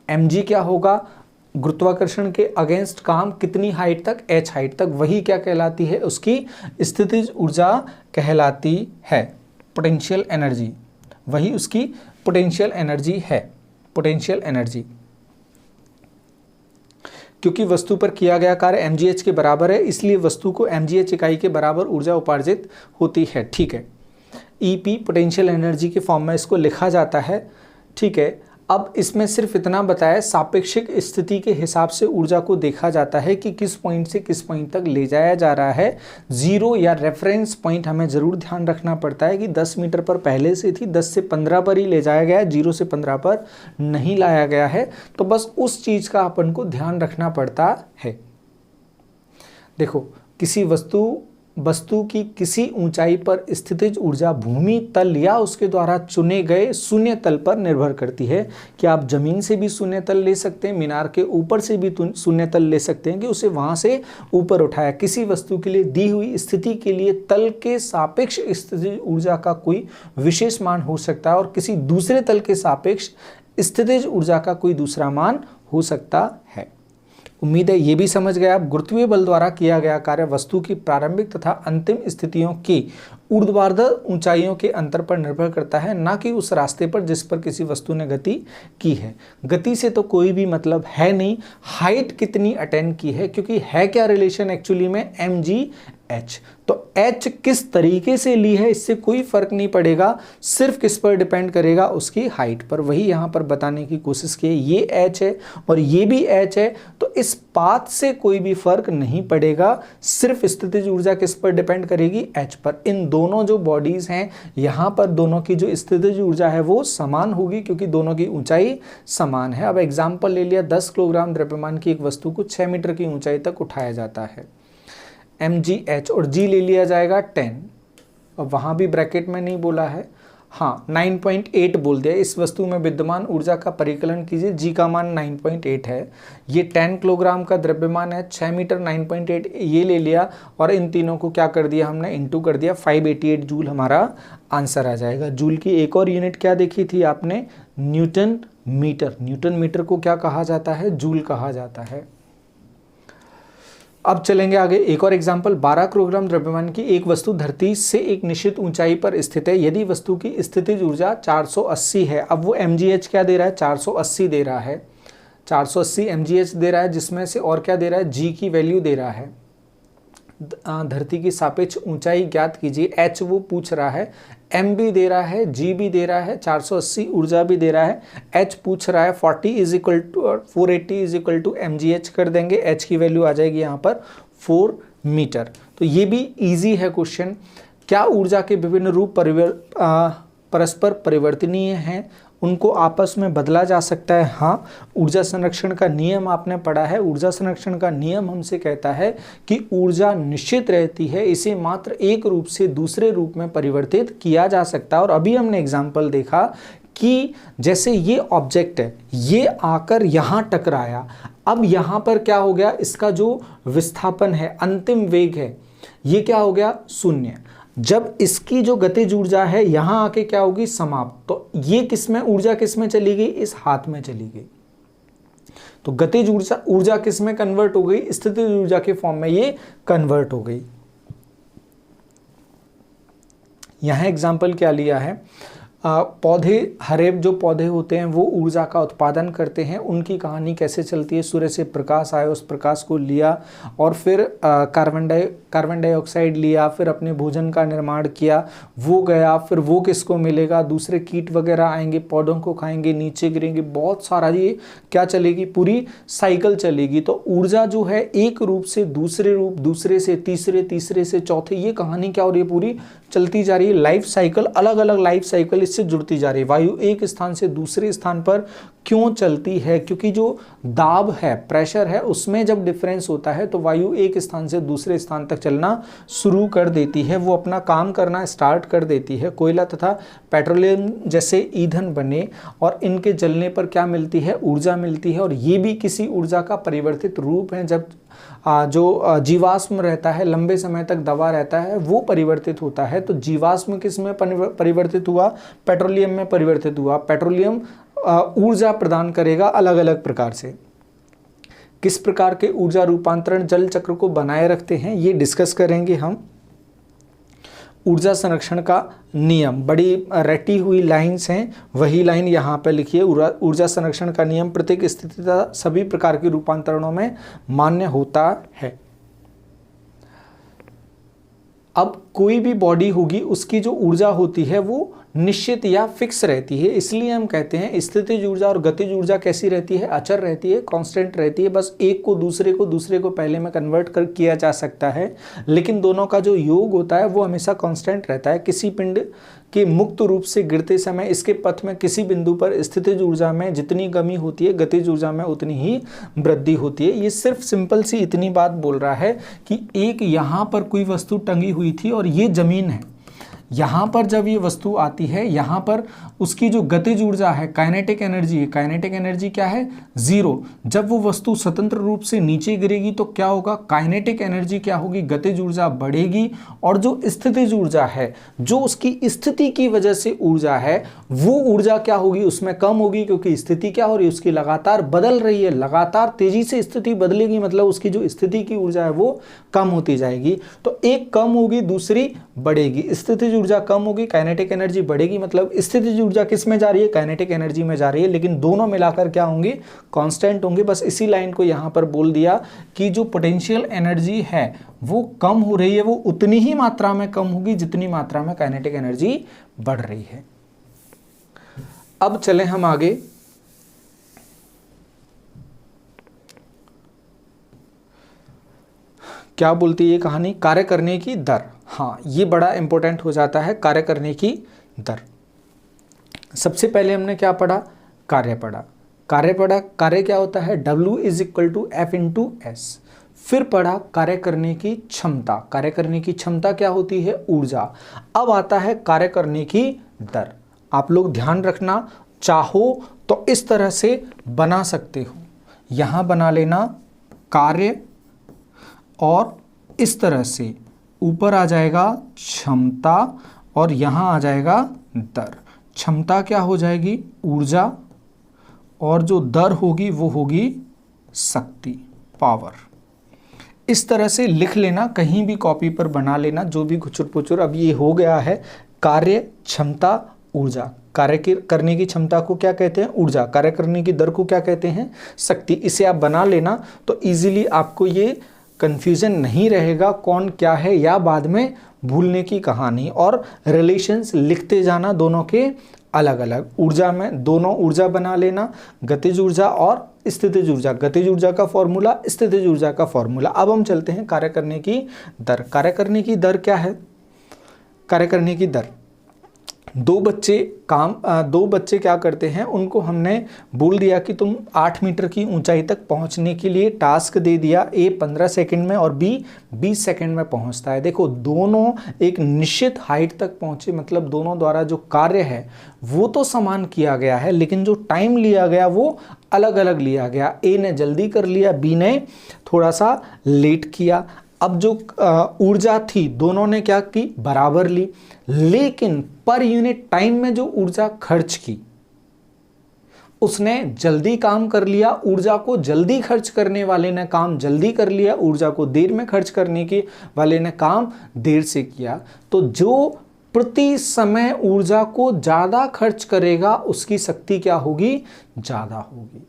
mg क्या होगा? गुरुत्वाकर्षण के अगेंस्ट काम कितनी हाइट तक? h हाइट तक। वही क्या कहलाती है? उसकी स्थितिज ऊर्जा कहलाती है, पोटेंशियल एनर्जी। वही उसकी पोटेंशियल एनर्जी है, पोटेंशियल एनर्जी। क्योंकि वस्तु पर किया गया कार्य mgh के बराबर है, इसलिए वस्तु को mgh इकाई के बराबर ऊर्जा उपार्जित होती है। ठीक है, EP पोटेंशियल एनर्जी के फॉर्म में इसको लिखा जाता है। ठीक है, अब इसमें सिर्फ इतना बताया, सापेक्षिक स्थिति के हिसाब से ऊर्जा को देखा जाता है कि किस पॉइंट से किस पॉइंट तक ले जाया जा रहा है। जीरो या रेफरेंस पॉइंट हमें ज़रूर ध्यान रखना पड़ता है कि 10 मीटर पर पहले से थी, 10 से 15 पर ही ले जाया गया है, 0 से 15 पर नहीं लाया गया है। तो बस उस चीज़ का अपन को ध्यान रखना पड़ता है। देखो, किसी वस्तु की किसी ऊंचाई पर स्थितिज ऊर्जा भूमि तल या उसके द्वारा चुने गए शून्य तल पर निर्भर करती है। कि आप जमीन से भी शून्य तल ले सकते हैं, मीनार के ऊपर से भी शून्य तल ले सकते हैं कि उसे वहां से ऊपर उठाया। किसी वस्तु के लिए दी हुई स्थिति के लिए तल के सापेक्ष स्थितिज ऊर्जा का कोई विशेष मान हो सकता है और किसी दूसरे तल के सापेक्ष स्थितिज ऊर्जा का कोई दूसरा मान हो सकता है। उम्मीद है ये भी समझ गए आप। गुरुत्वीय बल द्वारा किया गया कार्य वस्तु की प्रारंभिक तथा अंतिम स्थितियों की ऊर्ध्वाधर ऊंचाइयों के अंतर पर निर्भर करता है, ना कि उस रास्ते पर जिस पर किसी वस्तु ने गति की है। गति से तो कोई भी मतलब है नहीं, हाइट कितनी अटेन की है, क्योंकि है क्या रिलेशन एक्चुअली में mgh। तो h किस तरीके से ली है इससे कोई फर्क नहीं पड़ेगा, सिर्फ किस पर डिपेंड करेगा, उसकी हाइट पर। वही यहाँ पर बताने की कोशिश की है। ये h है और ये भी h है, तो इस पाथ से कोई भी फर्क नहीं पड़ेगा, सिर्फ स्थितिज ऊर्जा किस पर डिपेंड करेगी, h पर। इन दोनों जो बॉडीज हैं यहाँ पर, दोनों की जो स्थितिज ऊर्जा है वो समान होगी, क्योंकि दोनों की ऊंचाई समान है। अब एग्जाम्पल ले लिया, 10 किलोग्राम द्रव्यमान की एक वस्तु को 6 मीटर की ऊंचाई तक उठाया जाता है, mgh, और g ले लिया जाएगा 10। अब वहाँ भी ब्रैकेट में नहीं बोला है, हाँ 9.8 बोल दिया। इस वस्तु में विद्यमान ऊर्जा का परिकलन कीजिए, g का मान 9.8 है। ये 10 किलोग्राम का द्रव्यमान है, 6 मीटर 9.8 ये ले लिया, और इन तीनों को क्या कर दिया हमने, इंटू कर दिया, 588 जूल हमारा आंसर आ जाएगा। जूल की एक और यूनिट क्या देखी थी आपने, न्यूटन मीटर। न्यूटन मीटर को क्या कहा जाता है, जूल कहा जाता है। अब चलेंगे आगे, एक और एग्जाम्पल। 12 किलोग्राम द्रव्यमान की एक वस्तु धरती से एक निश्चित ऊंचाई पर स्थित है। यदि वस्तु की स्थितिज ऊर्जा 480 है, अब वो mgh क्या दे रहा है, 480 दे रहा है, 480 mgh दे रहा है, जिसमें से और क्या दे रहा है, g की वैल्यू दे रहा है। धरती की सापेक्ष ऊंचाई ज्ञात कीजिए, h वो पूछ रहा है, m भी दे रहा है, g भी दे रहा है, 480 ऊर्जा भी दे रहा है, h पूछ रहा है। 480 इज इक्वल टू mgh कर देंगे, h की वैल्यू आ जाएगी यहाँ पर 4 मीटर। तो ये भी इजी है क्वेश्चन। क्या ऊर्जा के विभिन्न रूप परस्पर परिवर्तनीय हैं, उनको आपस में बदला जा सकता है? हाँ। ऊर्जा संरक्षण का नियम आपने पढ़ा है। ऊर्जा संरक्षण का नियम हमसे कहता है कि ऊर्जा निश्चित रहती है, इसे मात्र एक रूप से दूसरे रूप में परिवर्तित किया जा सकता है। और अभी हमने एग्जाम्पल देखा कि जैसे ये ऑब्जेक्ट है, ये आकर यहाँ टकराया, अब यहाँ पर क्या हो गया, इसका जो विस्थापन है, अंतिम वेग है, ये क्या हो गया, शून्य। जब इसकी जो गतिज ऊर्जा है यहां आके क्या होगी, समाप्त। तो ये किसमें, ऊर्जा किसमें चली गई, इस हाथ में चली गई। तो गतिज ऊर्जा किसमें कन्वर्ट हो गई, स्थितिज ऊर्जा के फॉर्म में ये कन्वर्ट हो गई। यहां एग्जाम्पल क्या लिया है, पौधे, हरे जो पौधे होते हैं वो ऊर्जा का उत्पादन करते हैं, उनकी कहानी कैसे चलती है। सूर्य से प्रकाश आया, उस प्रकाश को लिया और फिर कार्बन डाइऑक्साइड लिया, फिर अपने भोजन का निर्माण किया, वो गया, फिर वो किसको मिलेगा, दूसरे कीट वगैरह आएंगे, पौधों को खाएंगे, नीचे गिरेंगे, बहुत सारा ये क्या चलेगी, पूरी साइकिल चलेगी। तो ऊर्जा जो है एक रूप से दूसरे रूप, दूसरे से तीसरे, तीसरे से चौथे, ये कहानी क्या हो रही है, पूरी चलती जा रही है। लाइफ साइकिल, अलग अलग लाइफ साइकिल इससे जुड़ती जा रही है। वायु एक स्थान से दूसरे स्थान पर क्यों चलती है, क्योंकि जो दाब है, प्रेशर है, उसमें जब डिफरेंस होता है तो वायु एक स्थान से दूसरे स्थान तक चलना शुरू कर देती है, वो अपना काम करना स्टार्ट कर देती है। कोयला तथा पेट्रोलियम जैसे ईंधन बने और इनके जलने पर क्या मिलती है, ऊर्जा मिलती है, और ये भी किसी ऊर्जा का परिवर्तित रूप है। जब जो जीवाश्म रहता है, लंबे समय तक दबा रहता है, वो परिवर्तित होता है। तो जीवाश्म किस में परिवर्तित हुआ, पेट्रोलियम में परिवर्तित हुआ। पेट्रोलियम ऊर्जा प्रदान करेगा अलग अलग प्रकार से। किस प्रकार के ऊर्जा रूपांतरण जल चक्र को बनाए रखते हैं, ये डिस्कस करेंगे हम। ऊर्जा संरक्षण का नियम, बड़ी रटी हुई लाइंस हैं, वही लाइन यहाँ पे लिखिए। ऊर्जा संरक्षण का नियम प्रत्येक स्थिति तथा सभी प्रकार के रूपांतरणों में मान्य होता है। अब कोई भी बॉडी होगी उसकी जो ऊर्जा होती है वो निश्चित या फिक्स रहती है, इसलिए हम कहते हैं स्थितिज ऊर्जा और गतिज ऊर्जा कैसी रहती है, अचर रहती है, कांस्टेंट रहती है। बस एक को दूसरे को पहले में कन्वर्ट कर किया जा सकता है, लेकिन दोनों का जो योग होता है वो हमेशा कांस्टेंट रहता है। किसी पिंड के मुक्त रूप से गिरते समय इसके पथ में किसी बिंदु पर स्थितिज ऊर्जा में जितनी कमी होती है गतिज ऊर्जा में उतनी ही वृद्धि होती है। ये सिर्फ सिंपल सी इतनी बात बोल रहा है कि एक यहाँ पर कोई वस्तु टंगी हुई थी और ये जमीन है, यहाँ पर जब ये वस्तु आती है यहाँ पर उसकी जो गतिज ऊर्जा है, काइनेटिक एनर्जी है, काइनेटिक एनर्जी क्या है, 0। जब वो वस्तु स्वतंत्र रूप से नीचे गिरेगी तो क्या होगा, काइनेटिक एनर्जी क्या होगी, गतिज ऊर्जा बढ़ेगी। और जो स्थितिज ऊर्जा है, जो उसकी स्थिति की वजह से ऊर्जा है, वो ऊर्जा क्या होगी, उसमें कम होगी, क्योंकि स्थिति क्या हो रही है, उसकी लगातार बदल रही है, लगातार तेजी से स्थिति बदलेगी, मतलब उसकी जो स्थिति की ऊर्जा है वो कम होती जाएगी। तो एक कम होगी, दूसरी बढ़ेगी। स्थितिज ऊर्जा कम होगी, काइनेटिक एनर्जी बढ़ेगी, मतलब स्थितिज ऊर्जा किस में जा रही है, काइनेटिक एनर्जी में जा रही है, लेकिन दोनों मिलाकर क्या होंगे, कांस्टेंट होंगे। बस इसी लाइन को यहां पर बोल दिया कि जो पोटेंशियल एनर्जी है वो कम हो रही है, वो उतनी ही मात्रा में कम होगी जितनी मात्रा में काइनेटिक एनर्जी बढ़ रही है। अब चलें हम आगे। क्या बोलती है ये कहानी, कार्य करने की दर। हाँ, ये बड़ा इंपॉर्टेंट हो जाता है, कार्य करने की दर। सबसे पहले हमने क्या पढ़ा, कार्य पढ़ा। कार्य क्या होता है, W = F/S। फिर पढ़ा कार्य करने की क्षमता। कार्य करने की क्षमता क्या होती है, ऊर्जा। अब आता है कार्य करने की दर। आप लोग ध्यान रखना, चाहो तो इस तरह से बना सकते हो, यहां बना लेना कार्य और इस तरह से ऊपर आ जाएगा क्षमता और यहां आ जाएगा दर। क्षमता क्या हो जाएगी, ऊर्जा, और जो दर होगी वो होगी शक्ति, पावर। इस तरह से लिख लेना, कहीं भी कॉपी पर बना लेना, जो भी खुचुर पुचुर। अब ये हो गया है कार्य, क्षमता, ऊर्जा। कार्य करने की क्षमता को क्या कहते हैं, ऊर्जा। कार्य करने की दर को क्या कहते हैं, शक्ति। इसे आप बना लेना तो इजीली आपको ये कंफ्यूजन नहीं रहेगा कौन क्या है, या बाद में भूलने की कहानी। और रिलेशंस लिखते जाना दोनों के अलग अलग। ऊर्जा में दोनों ऊर्जा बना लेना, गतिज ऊर्जा और स्थितिज ऊर्जा। गतिज ऊर्जा का फॉर्मूला, स्थितिज ऊर्जा का फॉर्मूला। अब हम चलते हैं कार्य करने की दर। कार्य करने की दर क्या है, कार्य करने की दर, दो बच्चे क्या करते हैं, उनको हमने बोल दिया कि तुम 8 मीटर की ऊंचाई तक पहुंचने के लिए टास्क दे दिया। ए 15 सेकंड में और बी 20 सेकंड में पहुंचता है। देखो दोनों एक निश्चित हाइट तक पहुंचे, मतलब दोनों द्वारा जो कार्य है वो तो समान किया गया है, लेकिन जो टाइम लिया गया वो अलग अलग लिया गया। ए ने जल्दी कर लिया, बी ने थोड़ा सा लेट किया। अब जो ऊर्जा थी दोनों ने क्या की, बराबर ली, लेकिन पर यूनिट टाइम में जो ऊर्जा खर्च की उसने जल्दी काम कर लिया। ऊर्जा को जल्दी खर्च करने वाले ने काम जल्दी कर लिया, ऊर्जा को देर में खर्च करने के वाले ने काम देर से किया। तो जो प्रति समय ऊर्जा को ज्यादा खर्च करेगा उसकी शक्ति क्या होगी, ज्यादा होगी।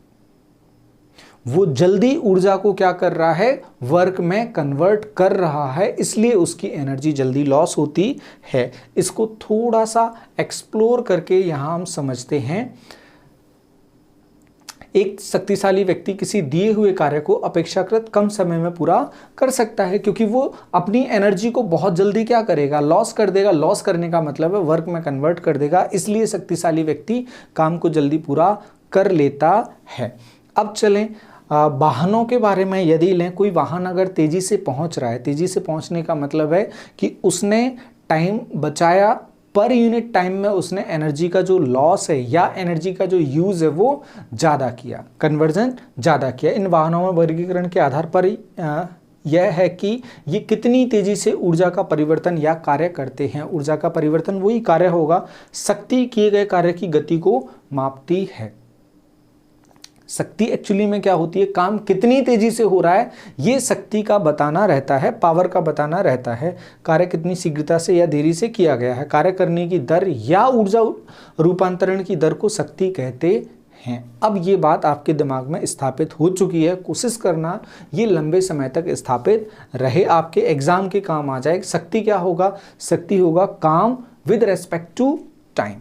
वो जल्दी ऊर्जा को क्या कर रहा है, वर्क में कन्वर्ट कर रहा है, इसलिए उसकी एनर्जी जल्दी लॉस होती है। इसको थोड़ा सा एक्सप्लोर करके यहां हम समझते हैं। एक शक्तिशाली व्यक्ति किसी दिए हुए कार्य को अपेक्षाकृत कम समय में पूरा कर सकता है, क्योंकि वो अपनी एनर्जी को बहुत जल्दी क्या करेगा, लॉस कर देगा। लॉस करने का मतलब है वर्क में कन्वर्ट कर देगा, इसलिए शक्तिशाली व्यक्ति काम को जल्दी पूरा कर लेता है। अब चलें वाहनों के बारे में। यदि लें कोई वाहन अगर तेजी से पहुंच रहा है, तेजी से पहुंचने का मतलब है कि उसने टाइम बचाया, पर यूनिट टाइम में उसने एनर्जी का जो लॉस है या एनर्जी का जो यूज है वो ज़्यादा किया, कन्वर्जन ज़्यादा किया। इन वाहनों में वर्गीकरण के आधार पर यह है कि ये कितनी तेजी से ऊर्जा का परिवर्तन या कार्य करते हैं। ऊर्जा का परिवर्तन वही कार्य होगा, शक्ति किए गए कार्य की गति को मापती है। शक्ति एक्चुअली में क्या होती है, काम कितनी तेजी से हो रहा है ये शक्ति का बताना रहता है, पावर का बताना रहता है। कार्य कितनी शीघ्रता से या देरी से किया गया है। कार्य करने की दर या ऊर्जा रूपांतरण की दर को शक्ति कहते हैं। अब ये बात आपके दिमाग में स्थापित हो चुकी है, कोशिश करना ये लंबे समय तक स्थापित रहे, आपके एग्जाम के काम आ जाए। शक्ति क्या होगा? शक्ति होगा काम with respect to time,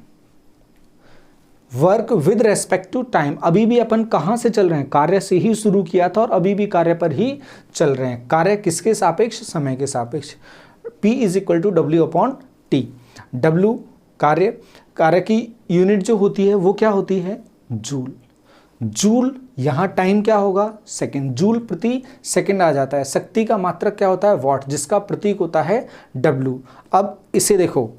work with respect to time. अभी भी अपन कहां से चल रहे हैं? कार्य से ही शुरू किया था और अभी भी कार्य पर ही चल रहे हैं। कार्य किसके सापेक्ष? समय के सापेक्ष। P is equal to W upon T. W कार्य, कार्य की यूनिट जो होती है वो क्या होती है? जूल। जूल, यहां टाइम क्या होगा? सेकंड। जूल प्रति सेकंड आ जाता है। शक्ति का मात्रक क्या होता है? वॉट, जिसका प्रतीक होता है W। अब इसे देखो,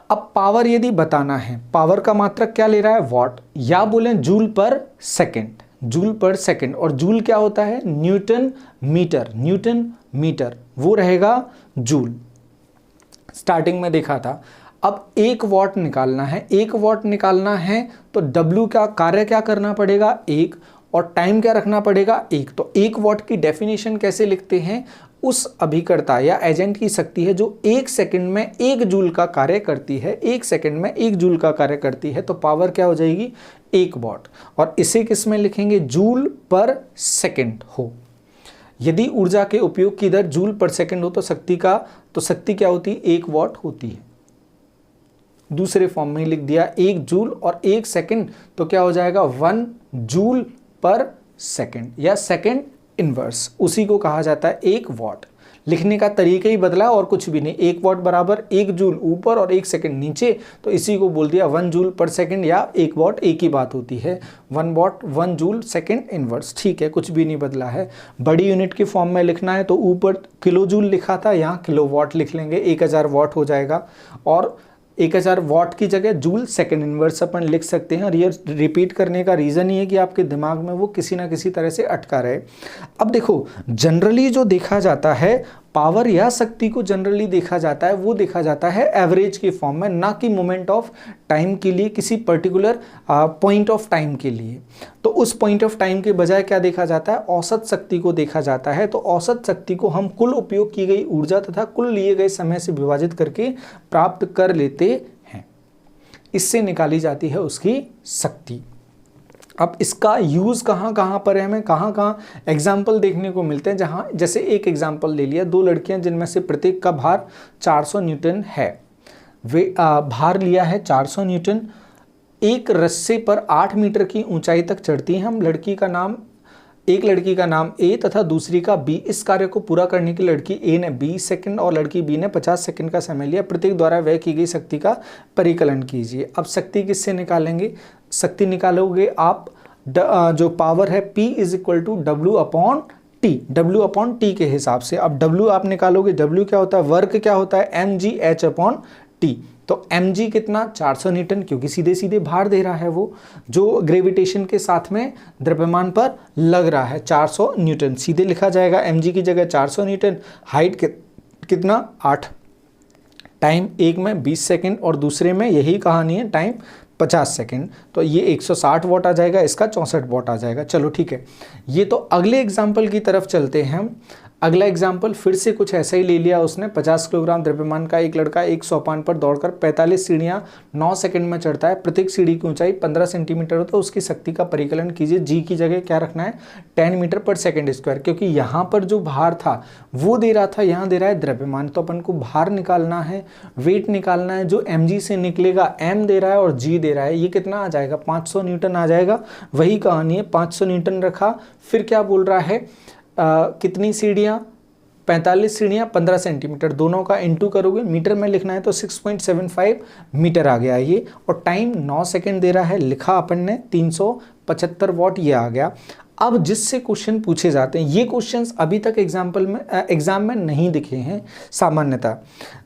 अब पावर यदि बताना है, पावर का मात्रक क्या ले रहा है? वॉट, या बोलें जूल पर सेकंड। जूल पर सेकंड, और जूल क्या होता है? Newton metre. न्यूटन मीटर वो रहेगा जूल। स्टार्टिंग में देखा था। अब 1 वॉट निकालना है। 1 वॉट निकालना है तो W का कार्य क्या करना पड़ेगा? 1, और टाइम क्या रखना पड़ेगा? 1। तो 1 वॉट की डेफिनेशन कैसे लिखते हैं? उस अभिकर्ता या एजेंट की शक्ति है जो 1 सेकंड में 1 जूल का कार्य करती है। 1 सेकंड में 1 जूल का कार्य करती है, तो पावर क्या हो जाएगी? 1 वॉट। और इसे किस में लिखेंगे? जूल पर सेकंड हो। यदि ऊर्जा के उपयोग की दर जूल पर सेकंड हो तो शक्ति क्या होती है? 1 वॉट होती है। दूसरे फॉर्म में लिख दिया 1 जूल और 1 सेकंड, तो क्या हो जाएगा? 1 जूल पर सेकंड, या सेकंड इनवर्स, उसी को कहा जाता है 1 वॉट। लिखने का तरीका ही बदला और कुछ भी नहीं। 1 वॉट बराबर 1 जूल ऊपर और 1 सेकंड नीचे, तो इसी को बोल दिया 1 जूल पर सेकंड या 1 वॉट, एक ही बात होती है। 1 वॉट 1 जूल सेकंड इनवर्स, ठीक है, कुछ भी नहीं बदला है। बड़ी यूनिट के फॉर्म में लिखना है तो ऊपर किलो जूल लिखा था, यहाँ किलो वॉट लिख लेंगे, 1000 वॉट हो जाएगा। और 1000 वॉट की जगह जूल सेकंड इनवर्स अपन लिख सकते हैं। और ये रिपीट करने का रीज़न ये है कि आपके दिमाग में वो किसी ना किसी तरह से अटका रहे। अब देखो, जनरली जो देखा जाता है, पावर या शक्ति को जनरली देखा जाता है, वो देखा जाता है एवरेज के फॉर्म में, ना कि मोमेंट ऑफ टाइम के लिए, किसी पर्टिकुलर पॉइंट ऑफ टाइम के लिए। तो उस पॉइंट ऑफ टाइम के बजाय क्या देखा जाता है? औसत शक्ति को देखा जाता है। तो औसत शक्ति को हम कुल उपयोग की गई ऊर्जा तथा कुल लिए गए समय से विभाजित करके प्राप्त कर लेते हैं। इससे निकाली जाती है उसकी शक्ति। अब इसका यूज़ कहाँ कहाँ पर है, हमें कहाँ कहाँ एग्जाम्पल देखने को मिलते हैं, जहाँ जैसे एक एग्जाम्पल ले लिया, 2 लड़कियां जिनमें से प्रत्येक का भार 400 न्यूटन है। वे भार लिया है 400 न्यूटन, एक रस्से पर 8 मीटर की ऊंचाई तक चढ़ती हैं। हम एक लड़की का नाम ए तथा दूसरी का बी। इस कार्य को पूरा करने के लिए लड़की ए ने 20 सेकंड और लड़की बी ने 50 सेकंड का समय लिया। प्रत्येक द्वारा व्यय की गई शक्ति का परिकलन कीजिए। अब शक्ति किससे निकालेंगे? शक्ति निकालोगे आप, जो पावर है P is equal to W upon T के हिसाब से। अब W आप निकालोगे, W क्या होता है? वर्क क्या होता है? mgh upon T. तो mg कितना? 400 न्यूटन, क्योंकि सीधे सीधे भार दे रहा है वो, जो ग्रेविटेशन के साथ में द्रव्यमान पर लग रहा है। 400 न्यूटन सीधे लिखा जाएगा, mg की जगह 400 न्यूटन। हाइट कितना? 8। टाइम एक में 20 सेकंड और दूसरे में यही कहानी है, टाइम 50 सेकंड। तो ये 160 वॉट आ जाएगा, इसका 64 वॉट आ जाएगा। चलो ठीक है, ये तो अगले एग्जाम्पल की तरफ चलते हैं हम। अगला एग्जाम्पल फिर से कुछ ऐसा ही ले लिया उसने। 50 किलोग्राम द्रव्यमान का एक लड़का एक सोपान पर दौड़कर 45 सीढ़ियां 9 सेकंड में चढ़ता है। प्रत्येक सीढ़ी की ऊंचाई 15 सेंटीमीटर हो, तो उसकी शक्ति का परिकलन कीजिए। जी की जगह क्या रखना है? 10 मीटर पर सेकंड स्क्वायर, क्योंकि यहाँ पर जो भार था वो दे रहा था, यहाँ दे रहा है द्रव्यमान। तो अपन को भार निकालना है, वेट निकालना है, जो mg से निकलेगा, m दे रहा है और g दे रहा है। ये कितना आ जाएगा? 500 न्यूटन आ जाएगा। वही कहानी है, 500 न्यूटन रखा। फिर क्या बोल रहा है? कितनी सीढ़ियाँ? 45 सीढ़ियाँ 15 सेंटीमीटर, दोनों का इंटू करोगे, मीटर में लिखना है तो 6.75 मीटर आ गया ये। और टाइम 9 सेकंड दे रहा है, लिखा अपन ने 375 वॉट, ये आ गया। अब जिससे क्वेश्चन पूछे जाते हैं, ये क्वेश्चंस अभी तक एग्जाम में नहीं दिखे हैं। सामान्यतः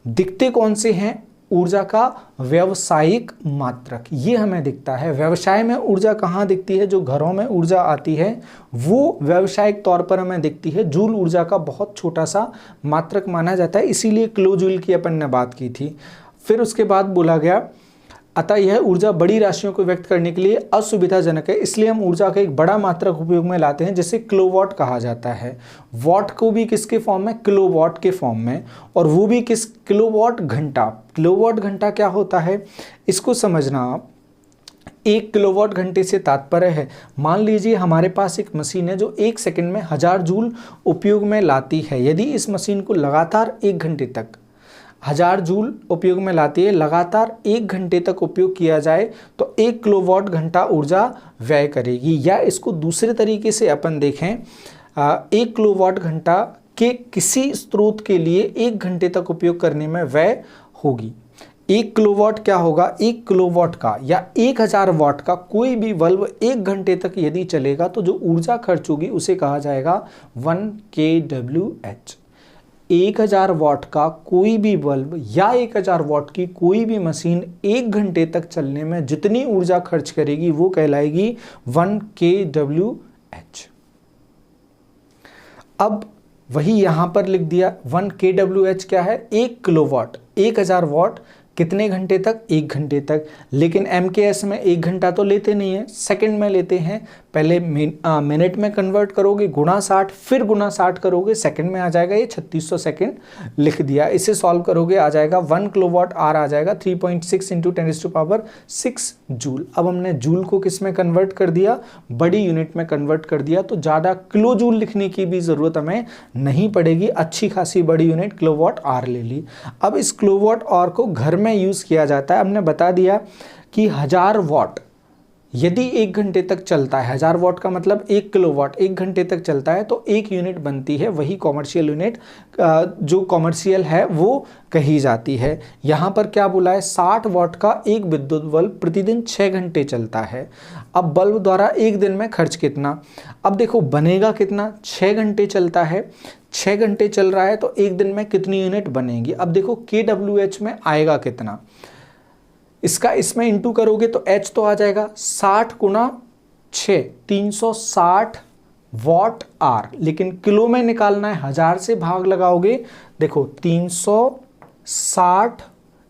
दिखते कौन से हैं? ऊर्जा का व्यवसायिक मात्रक, ये हमें दिखता है। व्यवसाय में ऊर्जा कहाँ दिखती है? जो घरों में ऊर्जा आती है वो व्यवसायिक तौर पर हमें दिखती है। जूल ऊर्जा का बहुत छोटा सा मात्रक माना जाता है, इसीलिए किलो जूल की अपन ने बात की थी। फिर उसके बाद बोला गया, अतः यह ऊर्जा बड़ी राशियों को व्यक्त करने के लिए असुविधाजनक है, इसलिए हम ऊर्जा का एक बड़ा मात्रक उपयोग में लाते हैं जिसे किलोवाट कहा जाता है। वॉट को भी किसके फॉर्म में? किलोवाट के फॉर्म में। और वो भी किस? किलोवाट घंटा। किलोवाट घंटा क्या होता है इसको समझना आप। 1 किलोवाट घंटे से तात्पर्य है, मान लीजिए हमारे पास एक मशीन है जो 1 सेकंड में 1000 जूल उपयोग में लाती है। यदि इस मशीन को लगातार 1 घंटे तक 1000 जूल उपयोग में लाती है, लगातार 1 घंटे तक उपयोग किया जाए तो 1 किलोवाट घंटा ऊर्जा व्यय करेगी। या इसको दूसरे तरीके से अपन देखें, 1 किलोवाट घंटा के किसी स्रोत के लिए 1 घंटे तक उपयोग करने में व्यय होगी। 1 किलोवाट क्या होगा, 1 किलोवाट का या 1000 वाट का कोई भी बल्ब 1 घंटे तक यदि चलेगा तो जो ऊर्जा खर्च होगी उसे कहा जाएगा 1 kWh। 1000 वाट का कोई भी बल्ब या 1000 वाट की कोई भी मशीन 1 घंटे तक चलने में जितनी ऊर्जा खर्च करेगी वो कहलाएगी 1 kWh। अब वही यहां पर लिख दिया 1 kWh क्या है, 1 किलोवाट, 1000 वाट कितने घंटे तक, 1 घंटे तक। लेकिन MKS में 1 घंटा तो लेते नहीं है, सेकंड में लेते हैं। पहले मिनट में कन्वर्ट करोगे गुणा 60, फिर गुणा 60 करोगे, सेकंड में आ जाएगा ये 3600 सेकंड लिख दिया। इसे सॉल्व करोगे आ जाएगा 1 किलोवाट आर आ जाएगा 3.6 × 10⁻6 जूल। अब हमने जूल को किस में कन्वर्ट कर दिया, बड़ी यूनिट में कन्वर्ट कर दिया, तो ज़्यादा किलो जूल लिखने की भी ज़रूरत हमें नहीं पड़ेगी। अच्छी खासी बड़ी यूनिट किलोवाट आर ले ली। अब इस किलोवाट आर को घर में यूज़ किया जाता है। हमने बता दिया कि 1000 वाट यदि 1 घंटे तक चलता है, 1000 वाट का मतलब 1 किलोवाट 1 घंटे तक चलता है तो 1 यूनिट बनती है, वही कॉमर्शियल यूनिट जो कॉमर्शियल है वो कही जाती है। यहाँ पर क्या बोला है, 60 वाट का एक विद्युत बल्ब प्रतिदिन 6 घंटे चलता है। अब बल्ब द्वारा एक दिन में खर्च कितना, अब देखो बनेगा कितना, 6 घंटे चलता है, 6 घंटे चल रहा है तो एक दिन में कितनी यूनिट बनेगी। अब देखो kWh में आएगा कितना, इसका इसमें इंटू करोगे तो H तो आ जाएगा 60 × 6 360 वाट आर, लेकिन किलो में निकालना है, 1000 से भाग लगाओगे, देखो 360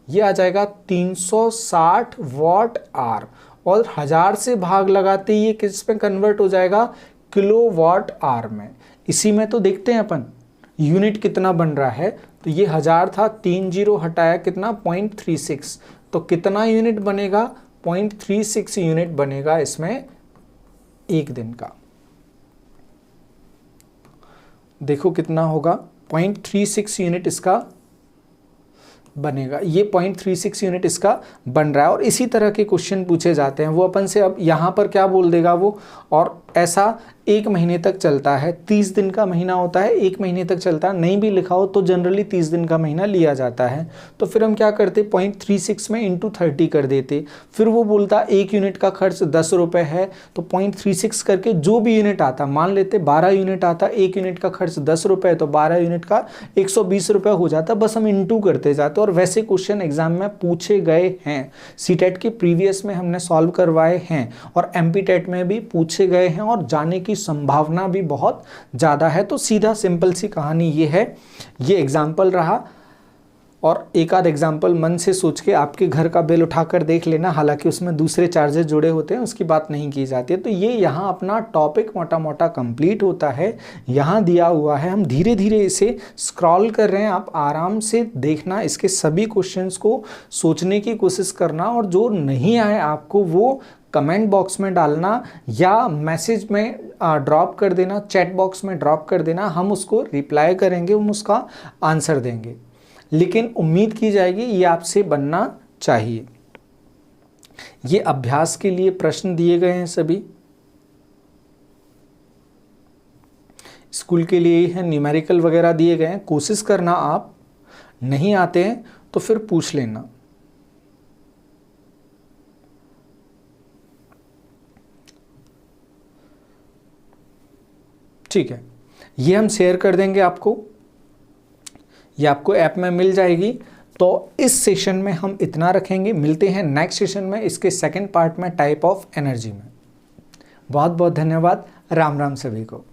ये आ जाएगा 360 वाट आर, और 1000 से भाग लगाते ही ये किस में कन्वर्ट हो जाएगा, किलोवाट आर में। इसी में तो देखते हैं अपन यूनिट कितना बन रहा है, तो ये 1000 था, 3 जीरो हटाया कितना 0.36, तो कितना यूनिट बनेगा, 0.36 यूनिट बनेगा इसमें एक दिन का। देखो कितना होगा, 0.36 यूनिट इसका बनेगा। ये 0.36 यूनिट इसका बन रहा है। और इसी तरह के क्वेश्चन पूछे जाते हैं, वो अपन से अब यहाँ पर क्या बोल देगा वो, और ऐसा 1 महीने तक चलता है, 30 दिन का महीना होता है, 1 महीने तक चलता है, नहीं भी लिखा हो तो जनरली 30 दिन का महीना लिया जाता है। तो फिर हम क्या करते, 0.36 में इंटू 30 कर देते। फिर वो बोलता 1 यूनिट का खर्च 10 रुपये है, तो 0.36 करके जो भी यूनिट आता, मान लेते 12 यूनिट आता, 1 यूनिट का खर्च 10 रुपये, तो 12 यूनिट का 120 रुपये हो जाता। बस हम इंटू करते जाते। और वैसे क्वेश्चन एग्जाम में पूछे गए हैं, सीटेट के प्रीवियस में हमने सॉल्व करवाए हैं, और एमपीटेट में भी पूछे गए हैं, और जाने की संभावना भी बहुत ज़्यादा है। तो सीधा सिंपल सी कहानी ये है, ये एग्जाम्पल रहा, और एक आध एग्जाम्पल मन से सोच के आपके घर का बिल उठाकर देख लेना, हालांकि उसमें दूसरे चार्जेस जुड़े होते हैं, उसकी बात नहीं की जाती है। तो ये यहाँ अपना टॉपिक मोटा मोटा कंप्लीट होता है, यहाँ दिया हुआ है, हम धीरे धीरे इसे स्क्रॉल कर रहे हैं, आप आराम से देखना, इसके सभी क्वेश्चंस को सोचने की कोशिश करना, और जो नहीं आए आपको वो कमेंट बॉक्स में डालना या मैसेज में ड्रॉप कर देना, चैट बॉक्स में ड्रॉप कर देना, हम उसको रिप्लाई करेंगे, हम उसका आंसर देंगे। लेकिन उम्मीद की जाएगी ये आपसे बनना चाहिए। ये अभ्यास के लिए प्रश्न दिए गए हैं, सभी स्कूल के लिए ही है, न्यूमेरिकल वगैरह दिए गए हैं। कोशिश करना, आप नहीं आते हैं तो फिर पूछ लेना। ठीक है, ये हम शेयर कर देंगे आपको, ये आपको ऐप में मिल जाएगी। तो इस सेशन में हम इतना रखेंगे, मिलते हैं नेक्स्ट सेशन में, इसके सेकंड पार्ट में टाइप ऑफ एनर्जी में। बहुत बहुत धन्यवाद, राम राम सभी को।